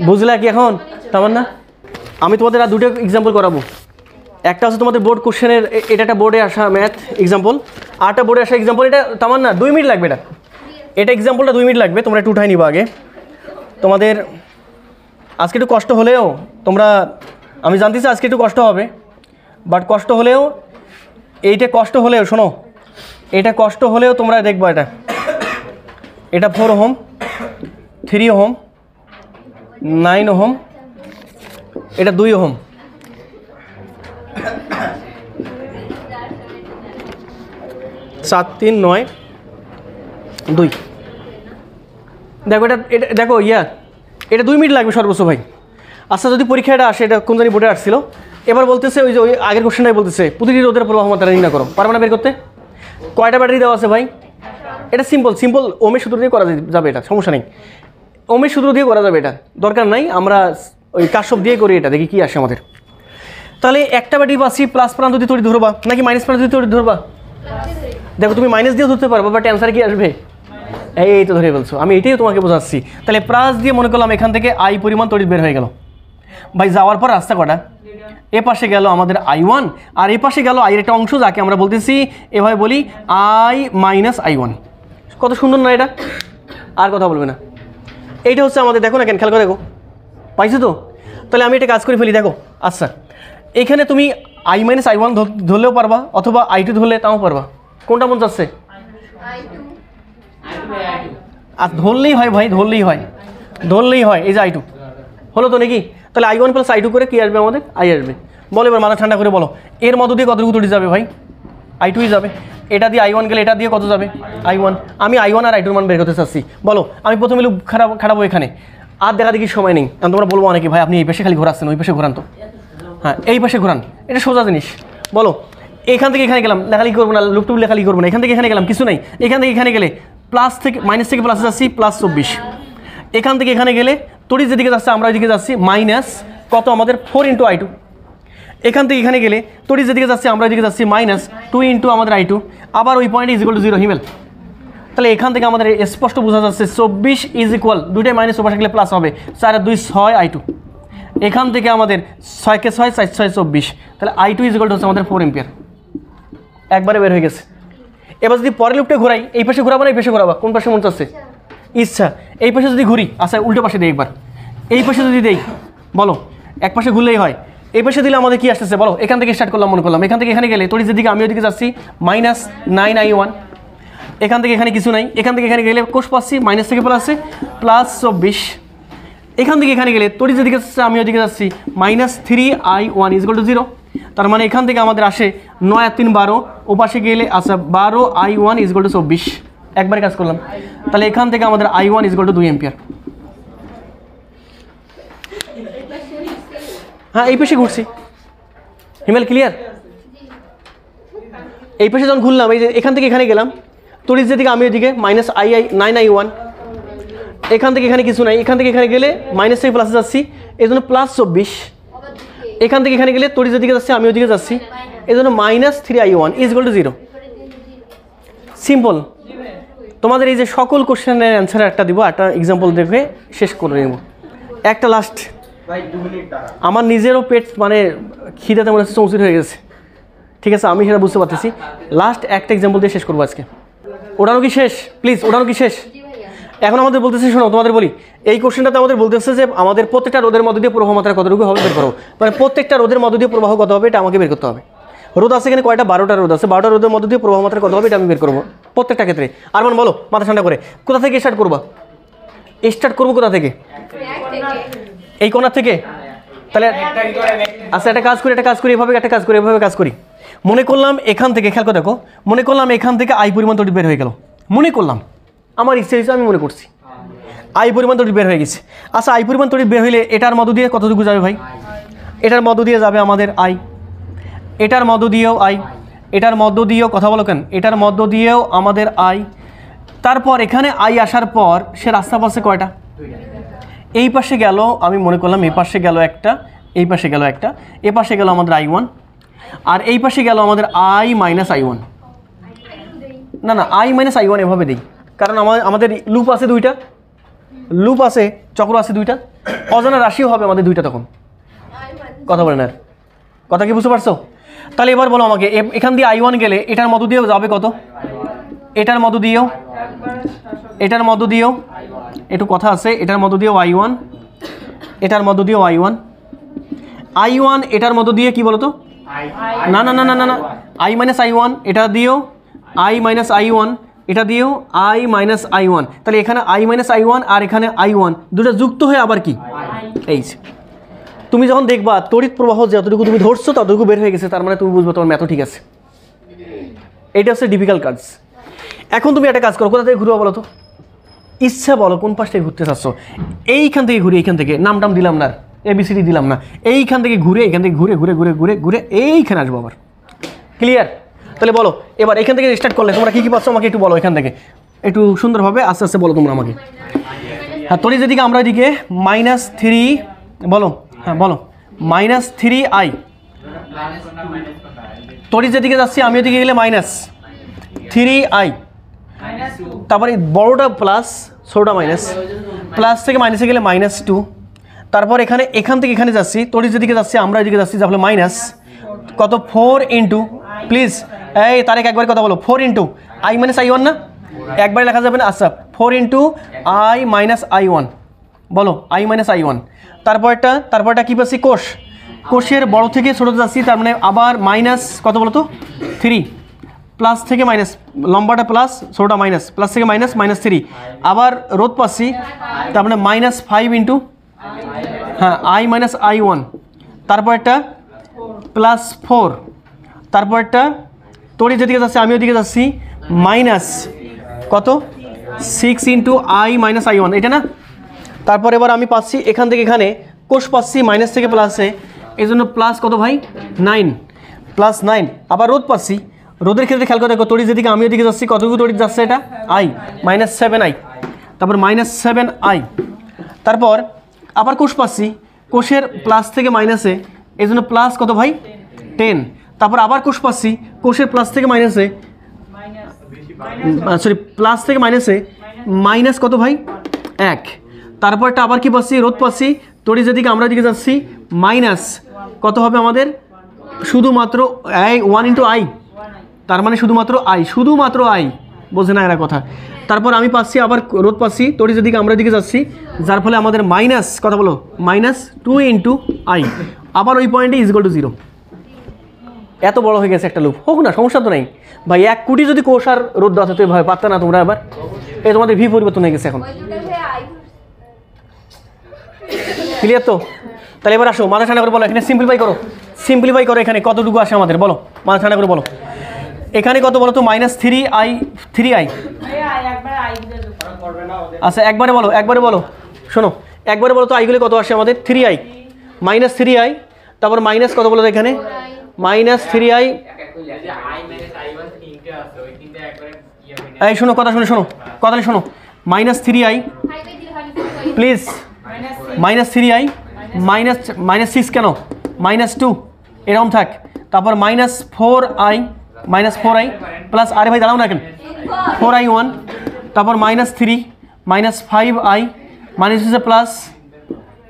বুঝলে কি এখন? তেমন না, আমি তোমাদের আর দুটো এক্সাম্পল করাবো। একটা হচ্ছে তোমাদের বোর্ড কোশ্চেনের, এটা একটা বোর্ডে আসা ম্যাথ এক্সাম্পল, আরটা বোর্ডে আসা এক্সাম্পল। এটা তেমন না 2 মিনিট লাগবে, এটা এক্সাম্পলটা 2 মিনিট লাগবে। তোমরা একটু উঠাই নিবা আগে। তোমাদের আজকে একটু কষ্ট হলেও তোমরা, আমি জানতেছি আজকে একটু কষ্ট হবে, বাট কষ্ট হলেও এইটা কষ্ট হলেও শোনো, এটা কষ্ট হলেও তোমরা দেখবো এটা 4 ওহম, 3 ওহম, 9 ওহম, এটা 2 ওহম। সাত 3 9 2। দেখো এটা দেখো এটা 2 মিনিট লাগবে সর্বোচ্চ ভাই। আচ্ছা যদি পরীক্ষা এটা আসে, এটা কোন জানি বোর্ডে আসছিল, এবার বলতেছে ওই যে ওই আগের কোশ্চেনটাই বলতেছে প্রতিটি রোধের প্রবাহ মাত্রা নির্ণয় করো। পারবে না বের করতে? কয়টা ব্যাটারি দেওয়া আছে ভাই? এটা সিম্পল ওমের সূত্র দিয়ে করা যাবে, এটা সমস্যা নেই। ওমের সূত্র দিয়ে করা যাবে, এটা দরকার নাই। আমরা ওই কাশ্যপ দিয়ে করি, এটা দেখি কি আসে আমাদের। তাহলে একটা ব্যাটারি পাচ্ছি প্লাস প্রান্ত দিয়ে তড়িৎ ধরবা নাকি মাইনাস প্রান্ত দিয়ে তড়িৎ ধরবা? দেখো তুমি মাইনাস দিয়ে ধরতে পারবো, বাট অ্যান্সার কি আসবে? এই তো ধরে বলছো, আমি এটাই তোমাকে বোঝাচ্ছি। তাহলে প্লাস দিয়ে মনে করলাম এখান থেকে আই পরিমাণ তড়িৎ বের হয়ে গেল ভাই। যাওয়ার পর রাস্তা কটা? এ পাশে গেল আমাদের i1 আর এ পাশে গেল আই এর একটা অংশ, যাকে আমরা বলতেছি এভাবে বলি i মাইনাস i1। কত সুন্দর না এটা? আর কথা বলবে না। এইটা হচ্ছে আমাদের, দেখো না কেন, খেয়াল করে দেখো, পাইছো তো? তাহলে আমি এটা কাজ করে ফেলি, দেখো। আচ্ছা এখানে তুমি i মাইনাস i1 ধরলেও পারবা, অথবা i2 ধরলে তাও পারবা। কোনটা মন চাচ্ছে? আর ধরলেই হয় ভাই, ধরলেই হয়। এই যে i2 হলো তো নাকি? তাহলে i1 প্লাস i2 করে কি আসবে আমাদের? i আসবে। বলো এবার মাথা ঠান্ডা করে বলো, এর মধ্য দিয়ে কতটুকু তড়িৎ যাবে ভাই? i2ই যাবে। এটা দিয়ে i1 গেলে এটা দিয়ে কত যাবে? i1। আমি i1 আর i2 মান বের করতে চাচ্ছি। বলো, আমি প্রথমে লুপ খারাপ এখানে, আর দেখা দেখি সময় নেই। কারণ তোমরা বলবো অনেকে ভাই আপনি এই পাশে খালি ঘোরাচ্ছেন, ওই পাশে ঘোরান তো। হ্যাঁ এই পাশে ঘোরান, এটা সোজা জিনিস। বলো এখান থেকে এখানে গেলাম, লেখালেখি করবো না, লুপটুপ লেখালেখি করবো না, এখান থেকে এখানে গেলাম কিছু নাই, এখান থেকে এখানে গেলে প্লাস থেকে মাইনাস থেকে প্লাসে যাচ্ছি +24, এখান থেকে এখানে গেলে তড়িৎ যেদিকে যাচ্ছে আমরা ওইদিকে যাচ্ছি মাইনাস কত আমাদের 4 × I2, এখান থেকে এখানে গেলে তড়িৎ যেদিকে যাচ্ছে আমরা ওইদিকে যাচ্ছি -2 × আমাদের I2, আবার ওই পয়েন্ট = 0 হিমেল। তাহলে এখান থেকে আমাদের স্পষ্ট বোঝা যাচ্ছে 24 = দুইটাই মাইনাস ওপাশে গেলে প্লাস হবে, 4 আর 2 6 I2, এখান থেকে আমাদের 6 কে 6 4 6 24, তাহলে I2 হচ্ছে আমাদের 4 এম্পিয়ার, একবারে বের হয়ে গেছে। এবার যদি পরের লুপটা ঘোরাই, এই পাশে ঘোরাবো না এই পাশে ঘোরাবো, কোন পাশে মন চাচ্ছে? ইচ্ছা। এই পাশে যদি ঘুরি, আচ্ছা উল্টো পাশে দিই একবার, এই পাশে যদি দেই, বলো এক পাশে ঘুরলেই হয়, এই পাশে দিলে আমাদের কি আসতেছে বলো? এখান থেকে স্টার্ট করলাম মনে করলাম, এখান থেকে এখানে গেলে তড়িৎ যেদিকে আমি ওইদিকে যাচ্ছি -9I1, এখান থেকে এখানে কিছু নাই, এখান থেকে এখানে গেলে কোষ পাচ্ছি মাইনাস থেকে প্লাসে +24, এখান থেকে এখানে গেলে তড়িৎ যেদিকে যাচ্ছে আমি ওইদিকে যাচ্ছি -3I1 = 0, তার মানে এখান থেকে আমাদের আসে 9 আর 3 12, ওপাশে গেলে আচ্ছা 12I1 = 24, একবারে কাজ করলাম। তাহলে এখান থেকে আমাদের I1 = 2 এম্পিয়ার। হ্যাঁ এই পাশে ঘুরছি হিমেল, ক্লিয়ার? এই পাশে যখন ঘুরলাম, এই যে এখান থেকে এখানে গেলাম, তড়িৎ যেদিকে আমি ওইদিকে -9I1, এখান থেকে এখানে কিছু নাই, এখান থেকে এখানে গেলে মাইনাস থেকে প্লাসে যাচ্ছি, এই জন্য +24, এখান থেকে এখানে গেলে তড়িৎ যেদিকে যাচ্ছে আমি ওইদিকে যাচ্ছি, এই জন্য -3I1 = 0। সিম্পল। তোমাদের এই যে সকল কোশ্চেনের অ্যান্সার একটা দিব, একটা এক্সাম্পল দেখে শেষ করে নেব। একটা লাস্ট, আমার নিজেরও পেট মানে খিদাতে মনে হচ্ছে চৌচির হয়ে গেছে, ঠিক আছে আমি সেটা বুঝতে পারতেছি। লাস্ট একটা এক্সাম্পল দিয়ে শেষ করবো আজকে। ওঠানো কি শেষ? প্লিজ ওঠানো কি শেষ? এখন আমাদের বলতেছে, শোনো তোমাদের বলি, এই কোশ্চেনটাতে আমাদের বলতেছে যে আমাদের প্রত্যেকটা রোদের মধ্য দিয়ে প্রবাহ মাত্রা কতটুকু হবে বের করো, মানে প্রত্যেকটা রোদের মধ্য দিয়ে প্রবাহ কত হবে এটা আমাকে বের করতে হবে। রোদ আছে এখানে কয়টা? 12টা রোদ আছে, 12টা রোদের মধ্য দিয়ে প্রবাহ মাত্রা কত হবে এটা আমি বের করবো প্রত্যেকটা ক্ষেত্রে। আর মানে বলো মাথা ঠান্ডা করে, কোথা থেকে স্টার্ট করবা? স্টার্ট করবো কোথা থেকে? এই কোণার থেকে। তাহলে আচ্ছা একটা কাজ করি এভাবে, একটা কাজ করি এভাবে কাজ করি। মনে করলাম এখান থেকে, খেয়াল করে দেখো, মনে করলাম এখান থেকে I পরিমাণ তড়িৎ বের হয়ে গেল, মনে করলাম আমার ইচ্ছে হয়েছে, আমি মনে করছি I পরিমাণ তড়িৎ বের হয়ে গেছে। আচ্ছা I পরিমাণ তড়িৎ বের হইলে এটার মধ্য দিয়ে কতটুকু যাবে ভাই? এটার মধ্য দিয়ে যাবে আমাদের I, এটার মধ্য দিয়েও I, এটার মধ্য দিয়েও, কথা বলো কেন, এটার মধ্য দিয়েও আমাদের I। তারপর এখানে I আসার পর সে রাস্তা পাশে কয়টা? এই পাশে গেল, আমি মনে করলাম এই পাশে গেল একটা, এই পাশে গেল একটা, এ পাশে গেল আমাদের I1, আর এই পাশে গেল আমাদের I - I1। না না I - I1 এভাবে দিই, কারণ আমাদের লুপ আছে দুইটা, লুপ আছে, চক্র আছে দুইটা, অজানা রাশিও হবে আমাদের দুইটা, তখন কথা বলেন আর কথা কি বুঝতে পারছো? তাহলে এবার বলো আমাকে, এখান দিয়ে I1 গেলে এটার মধ্য দিয়েও যাবে কত? এটার মধ্য দিয়েও, এটার মধ্য দিয়েও একটু কথা আছে, এটার মধ্য দিয়েও I1, এটার মধ্য দিয়েও I1, I1 এটার মধ্য দিয়ে কি বলো তো? না না না না না না I - I1, এটা দিয়েও I - I1, এটা দিয়েও I - I1। তাহলে এখানে I - I1 আর এখানে I1 দুটো যুক্ত হয়ে আবার কি এই, তুমি যখন দেখবা তড়িৎ প্রবাহ যতটুকু তুমি ধরছো ততটুকু বের হয়ে গেছে, তার মানে তুমি বুঝবো তোমার ম্যাথও ঠিক আছে। এটা হচ্ছে ডিফিকাল্ট কাজ। এখন তুমি একটা কাজ করো, কোথা থেকে ঘুরবা বলো তো? ইচ্ছা বলো কোন পাশ থেকে ঘুরতে চাচ্ছ। এইখান থেকে ঘুরে, এইখান থেকে নাম টাম দিলাম না, ABCD দিলাম না, এইখান থেকে ঘুরে, এখান থেকে ঘুরে ঘুরে ঘুরে ঘুরে ঘুরে এইখানে আসবো আবার। ক্লিয়ার? তাহলে বলো এবার এখান থেকে স্টার্ট করলে তোমরা কী কী পাচ্ছ আমাকে একটু বলো, এখান থেকে একটু সুন্দরভাবে আস্তে আস্তে বলো তোমরা আমাকে। হ্যাঁ তড়িৎ যেদিকে আমরা এদিকে -3, বলো হ্যাঁ বলো -3I, তড়িৎ যেদিকে যাচ্ছি আমি ওদিকে গেলে -3I, তারপরে বড়োটা প্লাস ছোটোটা মাইনাস, প্লাস থেকে মাইনাসে গেলে -2, তারপর এখান থেকে এখানে যাচ্ছি, তড়িৎ যেদিকে যাচ্ছি আমরা এদিকে যাচ্ছি, তাহলে মাইনাস কত 4 ইন্টু, প্লিজ এই তারেক একবার কথা বলো, 4 ইন্টু I - I1 না, একবারে লেখা যাবে না, আচ্ছা 4 ইন্টু I - I1, বলো I - I1। তারপরটা কী পাচ্ছি? কোষের বড় থেকে ছোটোতে যাচ্ছি, তার মানে আবার মাইনাস কত বলো তো 3, প্লাস থেকে মাইনাস, লম্বাটা প্লাস ছোটোটা মাইনাস, প্লাস থেকে মাইনাস -3, আবার রোধ পাচ্ছি, তার মানে -5 ইন্টু হ্যাঁ I - I1, তারপর একটা +4, তারপর একটা তড়িৎ যেদিকে যাচ্ছে আমি ওদিকে যাচ্ছি মাইনাস কত 6 ইন্টু I - I1, এটা না। তারপর এবার আমি পাচ্ছি এখান থেকে এখানে কোষ পাচ্ছি মাইনাস থেকে প্লাসে এই জন্য প্লাস কত ভাই 9 প্লাস 9। আবার রোধ পাচ্ছি, রোদের ক্ষেত্রে খেয়াল করে দেখো তড়িৎ যেদিকে আমি ওদিকে যাচ্ছি কতটুকু তড়িৎ যাচ্ছে এটা আই -7I, তারপর -7I। তারপর আবার কোষ পাচ্ছি, কোষের প্লাস থেকে মাইনাসে এই জন্য প্লাস কত ভাই 10। তারপর আবার কোষ পাচ্ছি, কোষের প্লাস থেকে মাইনাসে সরি প্লাস থেকে মাইনাসে মাইনাস কত ভাই 1। তারপরটা আবার কি পাচ্ছি রোধ পাচ্ছি, তড়িৎ যেদিকে আমরা দিকে যাচ্ছি মাইনাস কত হবে আমাদের শুধুমাত্র 1 × I, তার মানে শুধুমাত্র I বোঝে না এরা কথা। তারপর আমি পাচ্ছি আবার রোধ পাচ্ছি তড়িৎ যেদিকে আমরা দিকে যাচ্ছি, যার ফলে আমাদের মাইনাস কথা বলো -2 × I, আবার ওই পয়েন্টে = 0। এত বড় হয়ে গেছে একটা লুপ, হোক না সমস্যা তো নাই ভাই। 1 কোটি যদি কোষ আর রোধ দেওয়া তো ভাই পারতা না তোমরা। এবার এই তোমাদের ভি পরিবর্তন হয়ে গেছে এখন, ক্লিয়ার তো? তাহলে এবার আসো মাথা ঠান্ডা করে বলো, এখানে সিম্পলিফাই করো এখানে কতটুকু আসে আমাদের বলো, মাথা ঠান্ডা করে বলো। এখানে কত বলো তো -3I। আচ্ছা একবারে বলো শোনো, একবারে বলো তো আইগুলো কত আসে আমাদের 3I -3I, তারপর মাইনাস কত বলো তো এখানে -3I। এই শোনো কথা শোনো -3I প্লিজ, -3I -6 কেন -2 এরকম থাক। তারপর -4I প্লাস আরে ভাই দাঁড়াও না কেন 4I1, তারপর -3 -5I মাইনাস হচ্ছে প্লাস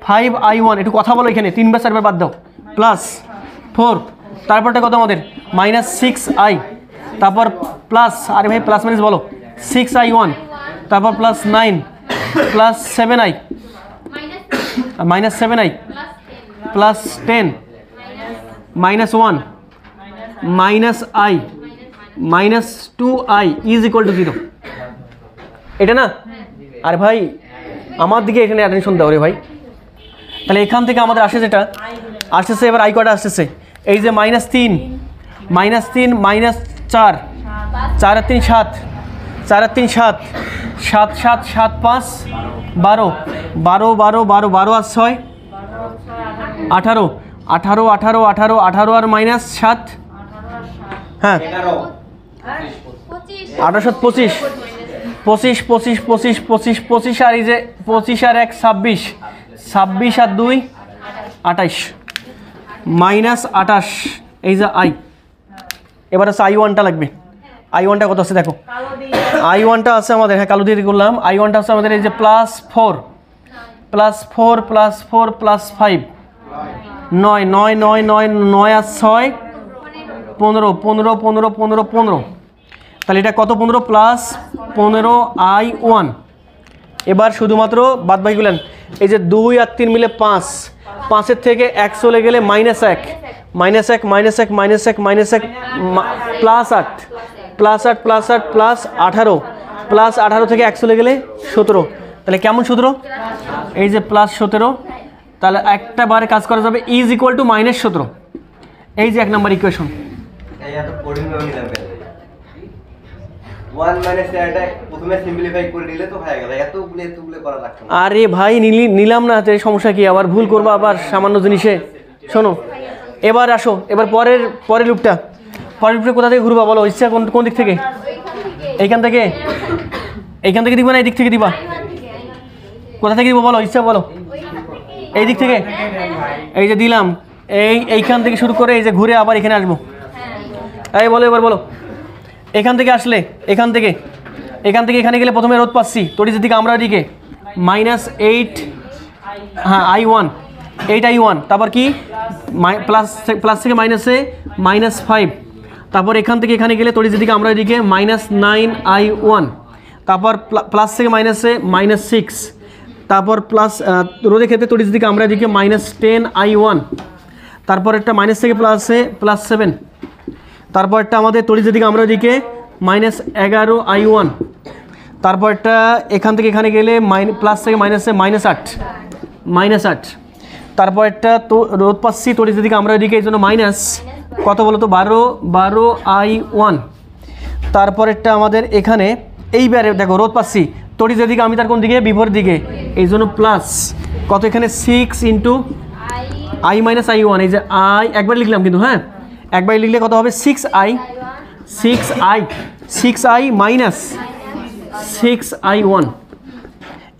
5I1। একটু কথা বলো এখানে 3 বার 4 বার বাদ দাও, প্লাস 4। তারপরটা কত আমাদের -6I, তারপর প্লাস আরে ভাই প্লাস মাইনাস বলো 6I1, তারপর plus 9 plus 7I -7I plus 10 -1 -I -2I = 0। এটা না? আরে ভাই আমার দিকে এখানে অ্যাটেনশন দাও রে ভাই। তাহলে এখান থেকে আমাদের আসে যেটা আসতেছে, এবার আই কটা আসতেছে এই যে -3 -3 -4 4 আর 3 7 4 আর 3 7 7 7 7 5 12 12 12 12 12 আর 6 18 18 18 18 18 আর -7 হ্যাঁ 18 25 25 25 25 25 25 আর এই যে 25 আর 1 26 26 আর 2 28 -28 এই যে I। এবার আছে I1টা লাগবে। I1টা কত আছে দেখো, I1টা আছে আমাদের, হ্যাঁ কালো দিয়ে করলাম। I1টা আছে আমাদের এই যে +4 +4 +4 +5 9 9 9 9 9 আর 6 15 15 15 15 15। তাহলে এটা কত 15 প্লাস 15 I1। এবার শুধুমাত্র বাদ বাকি গুলেন, এই যে 2 আর 3 মিলে 5, 5-এর থেকে 1 চলে গেলে -1 -1 -1 -1 -1 +8 +8 +8 +18 +18 থেকে 1 চলে গেলে 17। তাহলে কেমন 17? এই যে +17। তাহলে একটা বারে কাজ করা যাবে = -17। এই যে 1 নম্বর ইকুয়েশন। আরে ভাই নিলাম না, সমস্যা কি? আবার ভুল করবো আবার সামান্য জিনিসে। শোনো এবার আসো, এবার পরের লুপটা কোথা থেকে ঘুরবা বলো, ইচ্ছা কোন দিক থেকে? এইখান থেকে দিবা না এই দিক থেকে দিবা? কোথা থেকে দিব বলো, ইচ্ছা বলো। এই দিক থেকে, এই যে দিলাম এইখান থেকে শুরু করে এই যে ঘুরে আবার এখানে আসবো। এই বলো এবার বলো, এখান থেকে আসলে এখান থেকে এখানে গেলে প্রথমে রোধ পাচ্ছি তড়িৎ দিকে আমরা ওইদিকে -8 হ্যাঁ I1 8I1, তারপর কি প্লাস থেকে মাইনাসে -5, তারপর এখান থেকে এখানে গেলে তড়িৎ দিকে আমরা ওইদিকে -9I1, তারপর প্লাস থেকে মাইনাসে -6, তারপর প্লাস রোধের ক্ষেত্রে তড়িৎ দিকে আমরা এদিকে -10I1, তারপর একটা মাইনাস থেকে প্লাসে +7, তারপর একটা আমাদের তড়িৎ দিকে আমরা ওইদিকে -11I1, তারপর একটা এখান থেকে এখানে গেলে প্লাস থেকে মাইনাসে -8, তারপর একটা তো রোধ পাচ্ছি তড়িৎ দিকে আমরা ওইদিকে এই জন্য মাইনাস কত বলো তো 12I1, তারপর একটা আমাদের এখানে এইবারে দেখো রোধ পাচ্ছি তড়িৎ দিকে আমি তার কোন দিকে বিপরীত দিকে এই জন্য প্লাস কত এখানে 6 ×
আই মাইনাস আই ওয়ান, এই যে আই একবার লিখলাম কিন্তু, হ্যাঁ একবার লিখলে কত হবে 6i, 6i মাইনাস 6i1।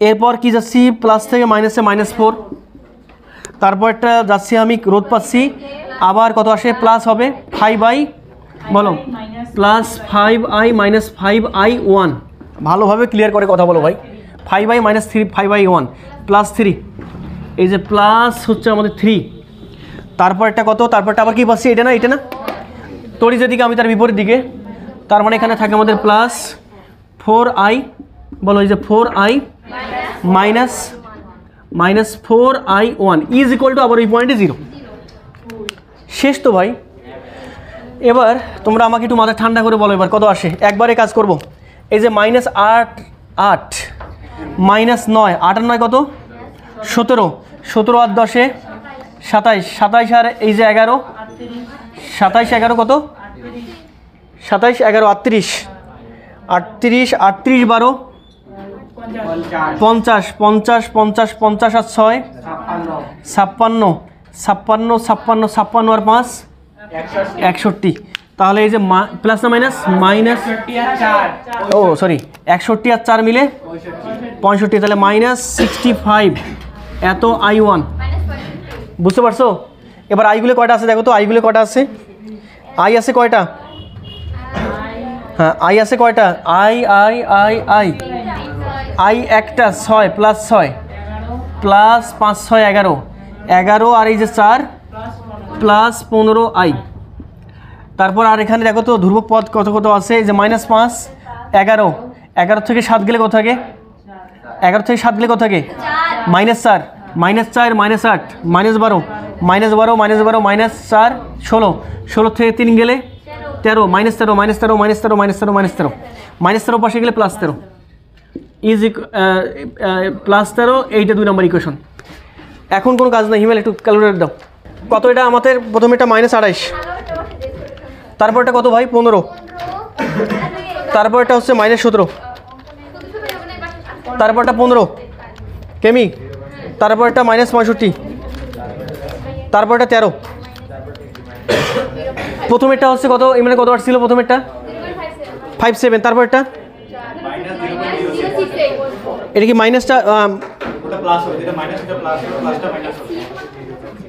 এরপর কি যাচ্ছি প্লাস থেকে মাইনাসে -4, তারপরটা যাচ্ছি আমি রোধ পাচ্ছি, আবার কত আসে প্লাস হবে 5i, বলো প্লাস 5i মাইনাস 5i1। ভালোভাবে ক্লিয়ার করে কথা বলো ভাই। 5i মাইনাস 5i1 প্লাস 3, এই যে প্লাস হচ্ছে আমাদের 3, তারপরটা কত, তারপরটা আবার কি পাচ্ছি এটা না, এটা না তড়ি যেদিকে আমি তার বিপরীত দিকে, তার মানে এখানে থাকে আমাদের প্লাস 4i, বলো এই যে 4i minus 4i1 is equal two আবার ওই পয়েন্টে 0। শেষ তো ভাই। এবার তোমরা আমাকে একটু মাথা ঠান্ডা করে বলো এবার কত আসে, একবারে কাজ করব। এই যে -8 মাইনাস 9, 8 আর 9 কত 17, 17 আর 10 27, 27 আর এই যে 11, 27 11 কত 27 11 38, 38 38 12 50, 50 50 50 আর 6 56, 56 56 56 আর 5 61। তাহলে এই যে প্লাস না মাইনাস ও সরি 61 আর 4 মিলে 65, তাহলে -65 এত i1, বুঝতে পারছো? এবার আইগুলো কয়টা আছে দেখো তো, আইগুলো কয়টা আছে, আই আছে কয়টা, হ্যাঁ আই আছে কয়টা, আই একটা 6 প্লাস 6 প্লাস 5 6 11, 11 আর এই যে 4 প্লাস 15i। তারপর আর এখানে দেখো তো ধ্রুবক পদ কত কত আছে, এই যে -5 11, 11 থেকে 7 গেলে কত থাকে, 11 থেকে 7 গেলে কত থাকে -4, -4 -8 -12 -12 -12 -4 16, 16 থেকে 3 গেলে 13 -13 -13 -13 -13 -13 পাশে গেলে +13 ইজ +13, এইটা 2 নম্বর ইকুয়েশন। এখন কোনো কাজ নেই, হিমেল একটু ক্যালকুলেটর দাও। কত এটা আমাদের, প্রথমে এটা -28, তারপর এটা কত ভাই 15, তারপর এটা হচ্ছে -17, তারপর এটা 15 কেমি, তারপর এটা -65, তারপর এটা 13, প্রথম এটা হচ্ছে কত, মানে কত আসছিল প্রথম এটা 57, তারপর এটা এটা কি মাইনাসটা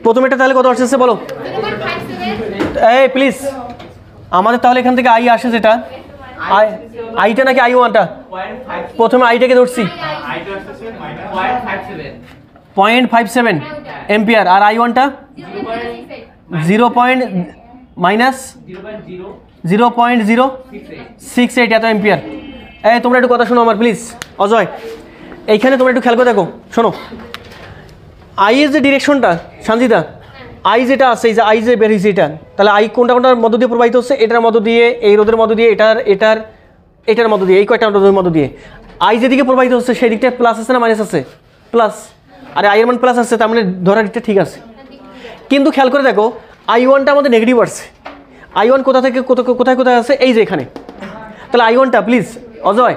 প্রথম এটা তাহলে কত আসছে বলো, এই প্লিজ আমাদের তাহলে এখান থেকে আই আসে যেটা আইটা নাকি i1টা, প্রথমে আইটাকে ধরছি 0.57 এম্পিয়ার, আর i1টা 0.068 এত এম্পিয়ার। এই তোমরা একটু কথা শোনো আমার প্লিজ, অজয় এইখানে তোমরা একটু খেয়াল করে দেখো, শোনো আই এর যে ডিরেকশনটা সঞ্জিতা, আই যেটা আছে এই যে আই যে বের হয়েছে এটা, তাহলে আই কোনটার মধ্য দিয়ে প্রবাহিত হচ্ছে, এটার মধ্য দিয়ে, এই রোদের মধ্য দিয়ে, এটার মধ্য দিয়ে, এই কয়টা রোদের মধ্য দিয়ে আই যেদিকে প্রবাহিত হচ্ছে সেই দিকটা প্লাস আছে না মাইনাস আছে, প্লাস, আর আই এর মান প্লাস আছে, তার মানে ধরার দিকটা ঠিক আছে। কিন্তু খেয়াল করে দেখো i1টা আমাদের নেগেটিভ আসছে, i1 কোথা থেকে কোথায় কোথায় আছে, এই যে এখানে, তাহলে i1টা প্লিজ অজয়,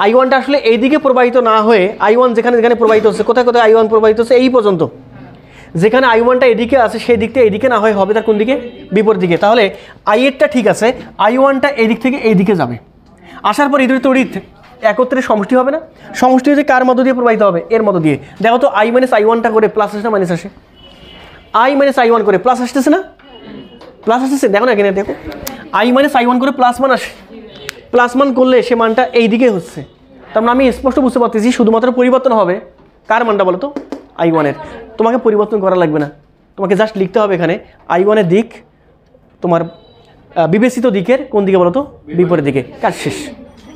i1টা আসলে এইদিকে প্রবাহিত না হয়ে i1 যেখানে যেখানে প্রবাহিত হচ্ছে, কোথায় কোথায় i1 প্রবাহিত হচ্ছে এই পর্যন্ত, যেখানে i1টা এদিকে আছে সেই দিকটা এইদিকে না হয় হবে তার কোন দিকে, বিপরীত দিকে। তাহলে i এরটা ঠিক আছে, i1টা এই দিক থেকে এই দিকে যাবে, আসার পর এই দুটো তড়িৎ একত্রে সমষ্টি হবে না, সমষ্টি হচ্ছে কার মধ্য দিয়ে প্রবাহিত হবে, এর মধ্য দিয়ে। দেখো তো i - i1টা করে প্লাস আসে না মাইনাস আসে, i - i1 করে প্লাস আসতেছে না, প্লাস আসতেছে, দেখো না এখানে দেখো i - i1 করে প্লাস মান আসে, প্লাস মান করলে সে মানটা এই দিকে হচ্ছে, তার মানে আমি স্পষ্ট বুঝতে পারতেছি শুধুমাত্র পরিবর্তন হবে কার মানটা বলো তো, i1 এর। তোমাকে পরিবর্তন করা লাগবে না, তোমাকে জাস্ট লিখতে হবে এখানে i1 এর দিক তোমার বিবেচিত দিকের কোন দিকে বলো তো, বিপরীত দিকে, কাজ শেষ,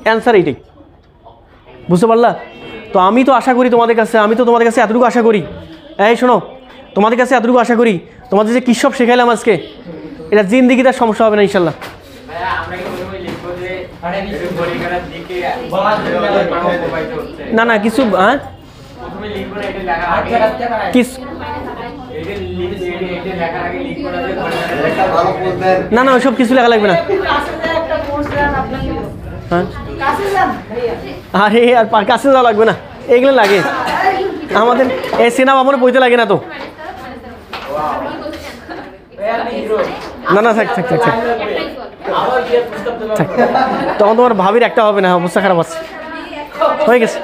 অ্যান্সার এইটাই, বুঝতে পারলা? তো আমি তো আশা করি তোমাদের কাছে, আমি তো তোমাদের কাছে এতটুকু আশা করি, এই শোনো তোমাদের কাছে এতটুকু আশা করি, তোমাদের যে কী সব শেখাইলাম আজকে, এটা জিন্দিগিতে সমস্যা হবে না ইনশাল্লাহ। না না কিছু হ্যাঁ না না ওইসব কিছু লেখা লাগবে না, হ্যাঁ আরে আর কাছে যাওয়া লাগবে না, এগুলো লাগে আমাদের, এই সিনেমা আমার বইতে লাগে না তো, না না থাক থাক থাক থাক থাক। তখন তোমার ভাবির একটা হবে না, অবস্থা খারাপ আছে, হয়ে গেছে।